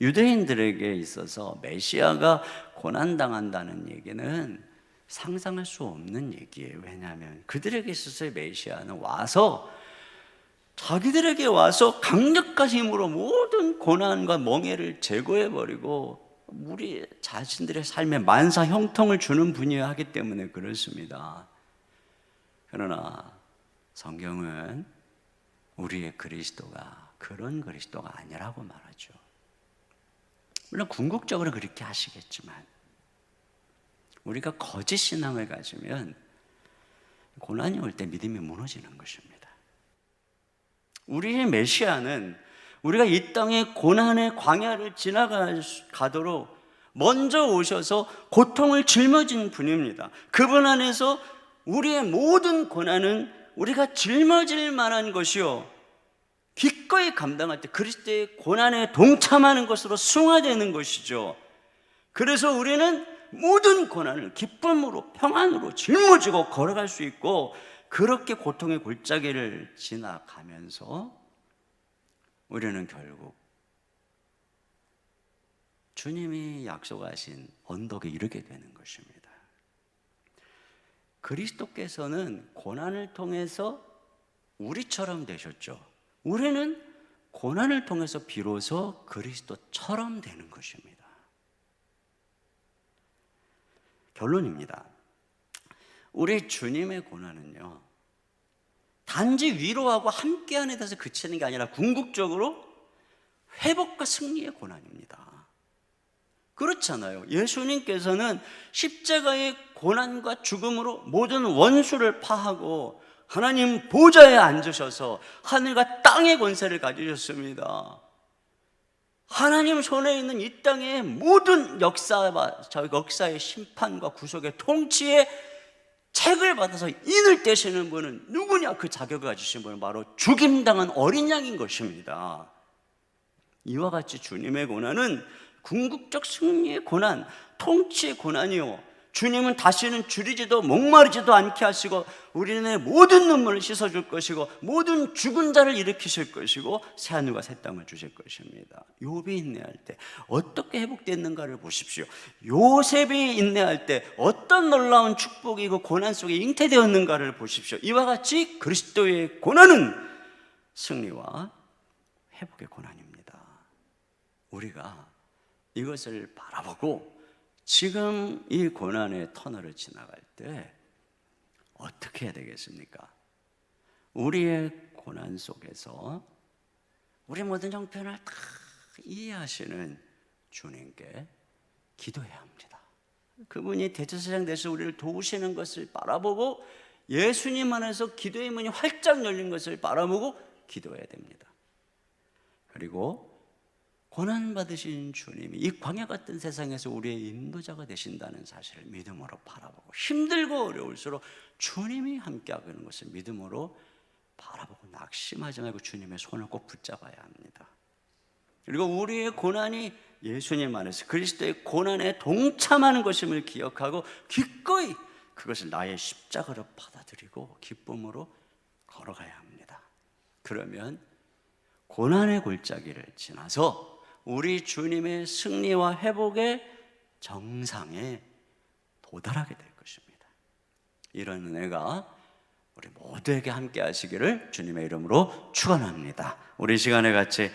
유대인들에게 있어서 메시아가 고난당한다는 얘기는 상상할 수 없는 얘기예요. 왜냐하면 그들에게 있어서의 메시아는 와서 자기들에게 와서 강력한 힘으로 모든 고난과 멍해를 제거해버리고 우리 자신들의 삶에 만사 형통을 주는 분이어야 하기 때문에 그렇습니다. 그러나 성경은 우리의 그리스도가 그런 그리스도가 아니라고 말하죠. 물론 궁극적으로 그렇게 하시겠지만 우리가 거짓 신앙을 가지면 고난이 올 때 믿음이 무너지는 것입니다. 우리의 메시아는 우리가 이 땅의 고난의 광야를 지나가도록 먼저 오셔서 고통을 짊어진 분입니다. 그분 안에서 우리의 모든 고난은 우리가 짊어질 만한 것이요, 기꺼이 감당할 때 그리스도의 고난에 동참하는 것으로 승화되는 것이죠. 그래서 우리는 모든 고난을 기쁨으로 평안으로 짊어지고 걸어갈 수 있고, 그렇게 고통의 골짜기를 지나가면서 우리는 결국 주님이 약속하신 언덕에 이르게 되는 것입니다. 그리스도께서는 고난을 통해서 우리처럼 되셨죠. 우리는 고난을 통해서 비로소 그리스도처럼 되는 것입니다. 결론입니다. 우리 주님의 고난은요, 단지 위로하고 함께하는 데서 그치는 게 아니라 궁극적으로 회복과 승리의 고난입니다. 그렇잖아요. 예수님께서는 십자가의 고난과 죽음으로 모든 원수를 파하고 하나님 보좌에 앉으셔서 하늘과 땅의 권세를 가지셨습니다. 하나님 손에 있는 이 땅의 모든 역사의 심판과 구속의 통치의 책을 받아서 인을 떼시는 분은 누구냐? 그 자격을 가지신 분은 바로 죽임당한 어린 양인 것입니다. 이와 같이 주님의 고난은 궁극적 승리의 고난, 통치의 고난이요, 주님은 다시는 줄이지도 목마르지도 않게 하시고 우리의 모든 눈물을 씻어줄 것이고 모든 죽은 자를 일으키실 것이고 새하늘과 새 땅을 주실 것입니다. 욥이 인내할 때 어떻게 회복됐는가를 보십시오. 요셉이 인내할 때 어떤 놀라운 축복이 그 고난 속에 잉태되었는가를 보십시오. 이와 같이 그리스도의 고난은 승리와 회복의 고난입니다. 우리가 이것을 바라보고 지금 이 고난의 터널을 지나갈 때 어떻게 해야 되겠습니까? 우리의 고난 속에서 우리 모든 형편을 다 이해하시는 주님께 기도해야 합니다. 그분이 대제사장 되셔서 우리를 도우시는 것을 바라보고 예수님 안에서 기도의 문이 활짝 열린 것을 바라보고 기도해야 됩니다. 그리고 고난받으신 주님이 이 광야 같은 세상에서 우리의 인도자가 되신다는 사실을 믿음으로 바라보고, 힘들고 어려울수록 주님이 함께하는 것을 믿음으로 바라보고 낙심하지 말고 주님의 손을 꼭 붙잡아야 합니다. 그리고 우리의 고난이 예수님 안에서 그리스도의 고난에 동참하는 것임을 기억하고 기꺼이 그것을 나의 십자가로 받아들이고 기쁨으로 걸어가야 합니다. 그러면 고난의 골짜기를 지나서 우리 주님의 승리와 회복의 정상에 도달하게 될 것입니다. 이런 은혜가 우리 모두에게 함께 하시기를 주님의 이름으로 축원합니다. 우리 시간에 같이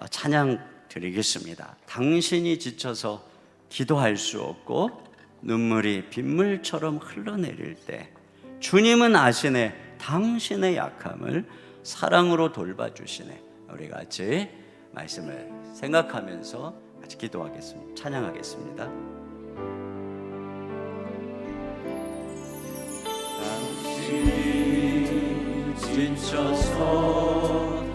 찬양 드리겠습니다. 당신이 지쳐서 기도할 수 없고 눈물이 빗물처럼 흘러내릴 때 주님은 아시네 당신의 약함을 사랑으로 돌봐주시네. 우리 같이 말씀을 생각하면서 같이 기도하겠습니다. 찬양하겠습니다. 당신이 지쳐서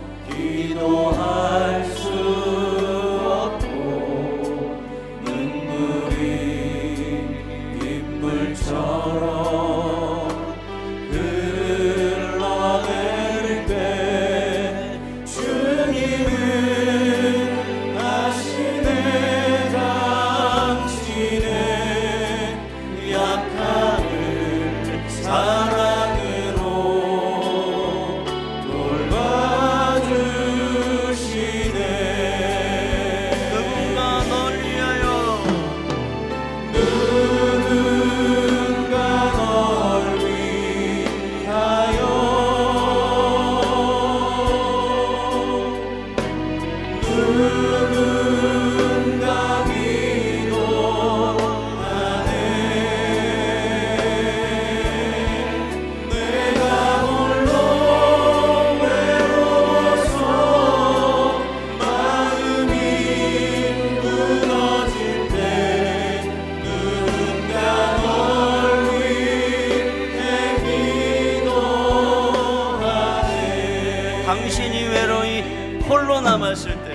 당신이 외로이 홀로 남았을 때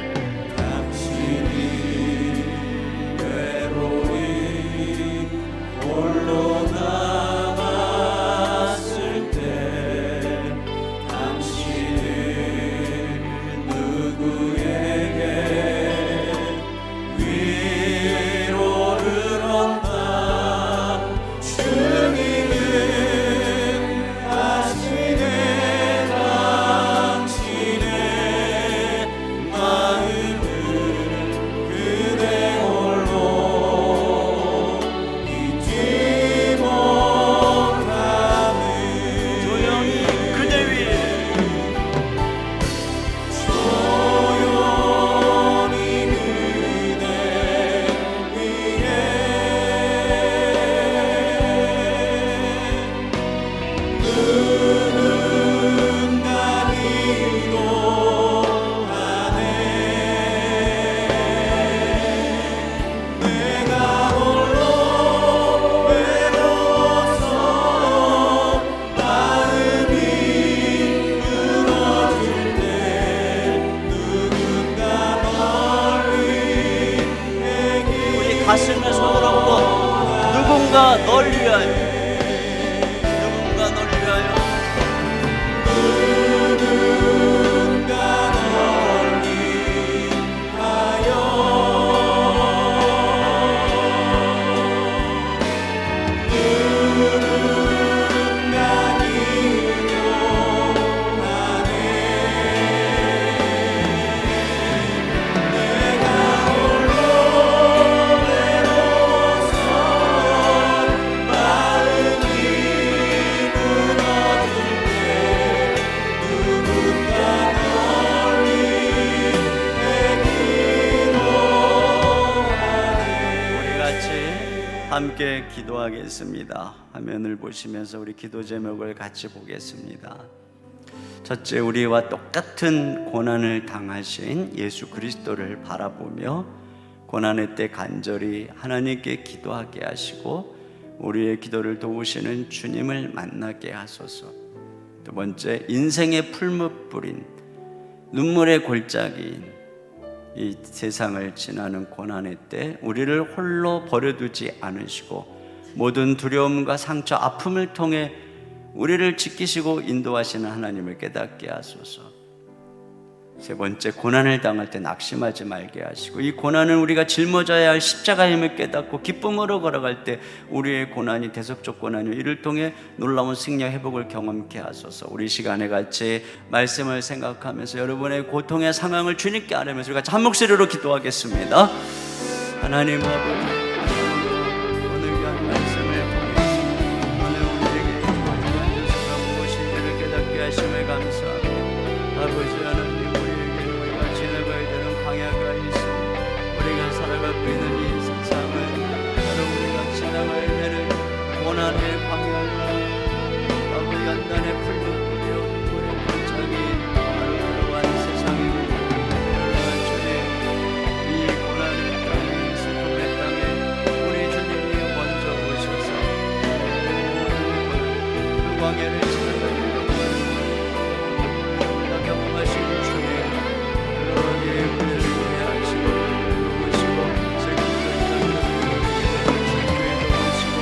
가슴에 손을 얹고 누군가 널 위하여, 누군가 널 위하여, 함께 기도하겠습니다. 화면을 보시면서 우리 기도 제목을 같이 보겠습니다. 첫째, 우리와 똑같은 고난을 당하신 예수 그리스도를 바라보며 고난의 때 간절히 하나님께 기도하게 하시고 우리의 기도를 도우시는 주님을 만나게 하소서. 두 번째, 인생의 풀무불인 눈물의 골짜기인 이 세상을 지나는 고난의 때 우리를 홀로 버려두지 않으시고 모든 두려움과 상처, 아픔을 통해 우리를 지키시고 인도하시는 하나님을 깨닫게 하소서. 세 번째, 고난을 당할 때 낙심하지 말게 하시고 이 고난은 우리가 짊어져야 할 십자가의 힘을 깨닫고 기쁨으로 걸어갈 때 우리의 고난이 대속적 고난이요 이를 통해 놀라운 승리와 회복을 경험케 하소서. 우리 시간에 같이 말씀을 생각하면서 여러분의 고통의 상황을 주님께 아뢰면서 우리가 한 목소리로 기도하겠습니다. 하나님 아버지, 오늘 한 말씀을 통해서 오늘 우리에게 주어진 무엇인지를 깨닫게 하심을 감사합니다. 아버지 하나님, 우리가 지나가야 되는 광야가 있습니다. 우리가 살아가고 있는 이 세상은 바로 우리가 지나가야 되는 고난의 광야가 아버지 연단의 풀무불이요 우리 골짜기 바로 그러한 세상입니다. 그러한 주님, 이 고난의 땅에 슬픔의 땅에 우리 주님이 먼저 오셔서 그 광야를 지나가는 우리가 경험하신 주님, 여기에 우리를 위하시고 도우시고 책임을 도우시고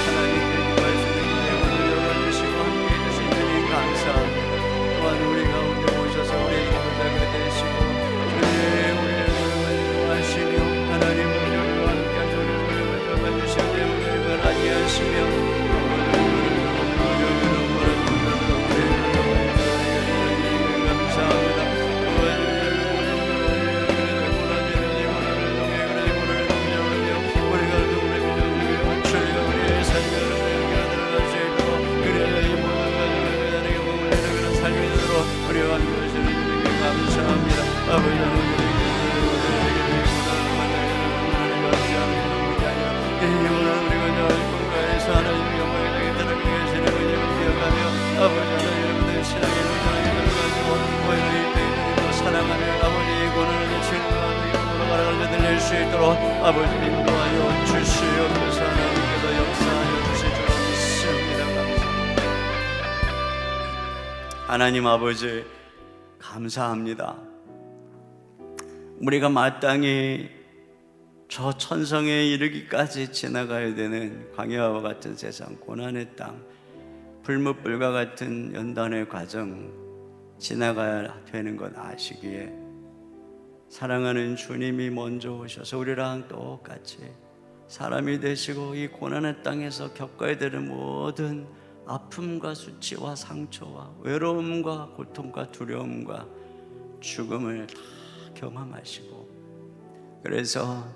하나님께 말씀을 내고 열어주시고 함께해 주신 주님 감사합니다. 또한 우리 가운데 오셔서 우리의 기도자가 되시고 주님 우리를 하시며 하나님 우리와 함께 우리를 잡아주시고 우리를 하게 하시며 우리와 함께 하시는 주님께 감사합니다. 아버지 하나님 있도록 아버지 인도하여 주시옵소서. 하나님께서 역사하여 주실 줄 믿습니다. 감사합니다. 하나님 아버지 감사합니다. 우리가 마땅히 저 천성에 이르기까지 지나가야 되는 광야와 같은 세상, 고난의 땅, 불못불과 같은 연단의 과정 지나가야 되는 것 아시기에 사랑하는 주님이 먼저 오셔서 우리랑 똑같이 사람이 되시고 이 고난의 땅에서 겪어야 되는 모든 아픔과 수치와 상처와 외로움과 고통과 두려움과 죽음을 다 경험하시고, 그래서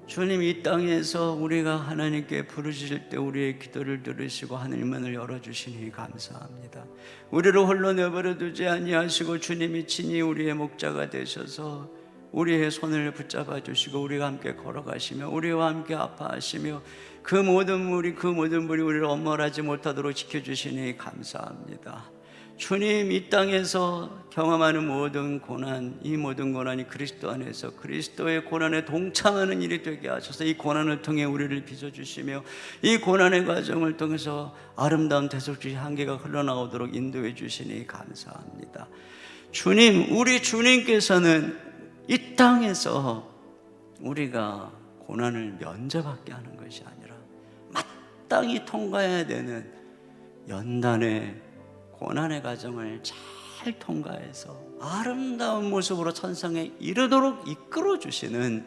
주님 이 땅에서 우리가 하나님께 부르실 때 우리의 기도를 들으시고 하늘 문을 열어주시니 감사합니다. 우리를 홀로 내버려 두지 아니하시고 주님이 친히 우리의 목자가 되셔서 우리의 손을 붙잡아 주시고 우리가 함께 걸어가시며 우리와 함께 아파하시며 그 모든 불이 우리를 엄벌하지 못하도록 지켜주시니 감사합니다. 주님 이 땅에서 경험하는 모든 고난, 이 모든 고난이 그리스도 안에서 그리스도의 고난에 동참하는 일이 되게 하셔서 이 고난을 통해 우리를 빚어주시며 이 고난의 과정을 통해서 아름다운 대속주의 향기가 흘러나오도록 인도해 주시니 감사합니다. 주님, 우리 주님께서는 이 땅에서 우리가 고난을 면제받게 하는 것이 아니라 마땅히 통과해야 되는 연단의 고난의 과정을 잘 통과해서 아름다운 모습으로 천상에 이르도록 이끌어 주시는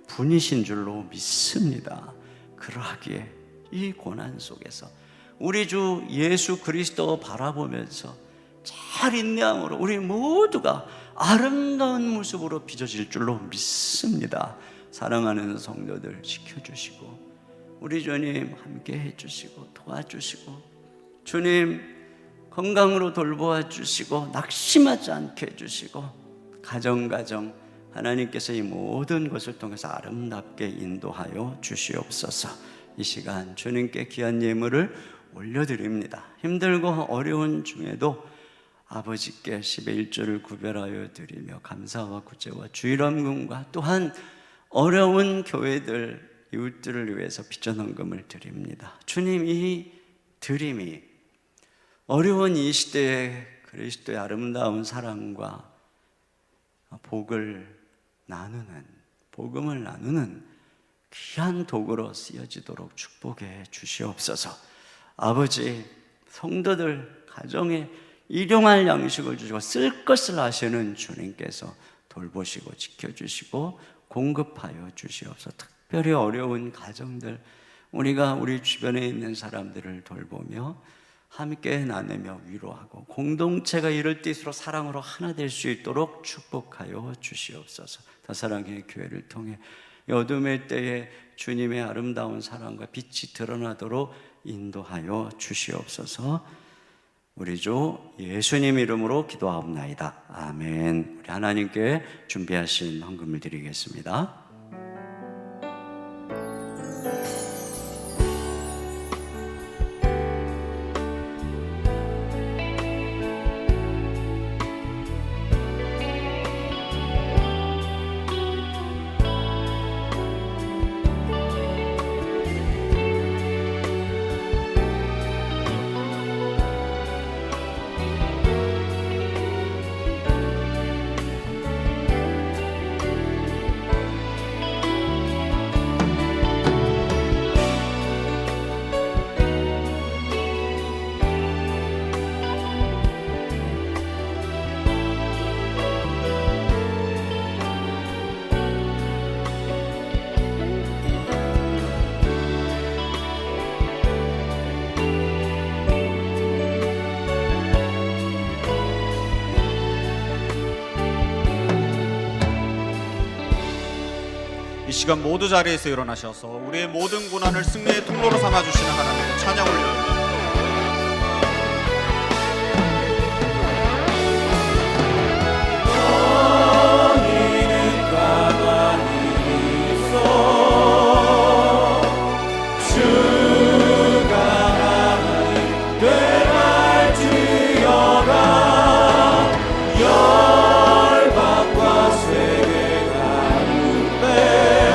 분이신 줄로 믿습니다. 그러하기에 이 고난 속에서 우리 주 예수 그리스도 바라보면서 잘 인내함으로 우리 모두가 아름다운 모습으로 빚어질 줄로 믿습니다. 사랑하는 성도들 지켜주시고 우리 주님 함께 해주시고 도와주시고 주님 건강으로 돌보아 주시고 낙심하지 않게 해주시고 가정 하나님께서 이 모든 것을 통해서 아름답게 인도하여 주시옵소서. 이 시간 주님께 귀한 예물을 올려드립니다. 힘들고 어려운 중에도 아버지께 10의 1조를 구별하여 드리며 감사와 구제와 주일원금과 또한 어려운 교회들 이웃들을 위해서 빚어놓은 드립니다. 주님, 이 드림이 어려운 이 시대에 그리스도의 아름다운 사랑과 복음을 나누는 귀한 도구로 쓰여지도록 축복해 주시옵소서. 아버지, 성도들 가정에 일용할 양식을 주시고 쓸 것을 아시는 주님께서 돌보시고 지켜주시고 공급하여 주시옵소서. 특별히 어려운 가정들, 우리가 우리 주변에 있는 사람들을 돌보며 함께 나누며 위로하고 공동체가 이럴 때일수록 사랑으로 하나 될 수 있도록 축복하여 주시옵소서. 다사랑의 교회를 통해 어둠의 때에 주님의 아름다운 사랑과 빛이 드러나도록 인도하여 주시옵소서. 우리 주 예수님 이름으로 기도하옵나이다. 아멘. 우리 하나님께 준비하신 헌금을 드리겠습니다. 이 시간 모두 자리에서 일어나셔서 우리의 모든 고난을 승리의 통로로 삼아주시는 하나님의 찬양을 올려드립니다. 열방과 세계 가운데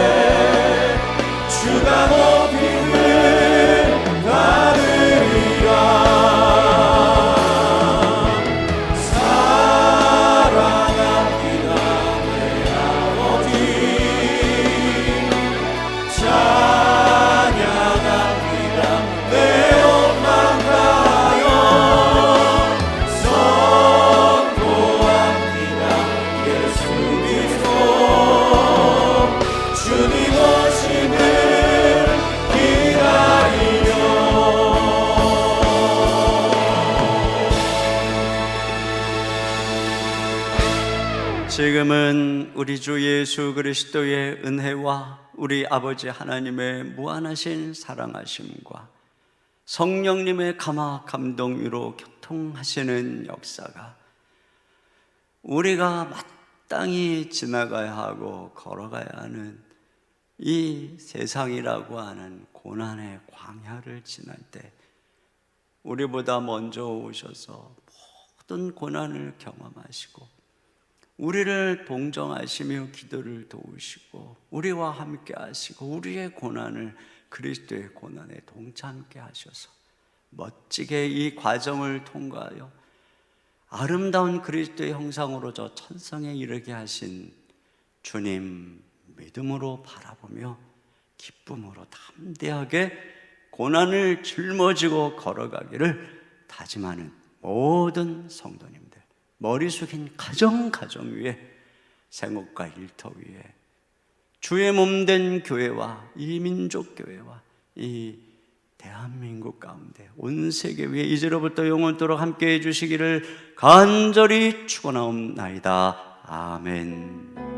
지금은 우리 주 예수 그리스도의 은혜와 우리 아버지 하나님의 무한하신 사랑하심과 성령님의 감화 감동 위로 교통하시는 역사가 우리가 마땅히 지나가야 하고 걸어가야 하는 이 세상이라고 하는 고난의 광야를 지날 때 우리보다 먼저 오셔서 모든 고난을 경험하시고 우리를 동정하시며 기도를 도우시고 우리와 함께 하시고 우리의 고난을 그리스도의 고난에 동참케 하셔서 멋지게 이 과정을 통과하여 아름다운 그리스도의 형상으로 저 천성에 이르게 하신 주님 믿음으로 바라보며 기쁨으로 담대하게 고난을 짊어지고 걸어가기를 다짐하는 모든 성도님들, 머리 숙인 가정 위에, 생업과 일터 위에 주의 몸된 교회와 이 민족교회와 이 대한민국 가운데 온 세계 위에 이제로부터 영원토록 함께해 주시기를 간절히 축원하옵나이다. 아멘.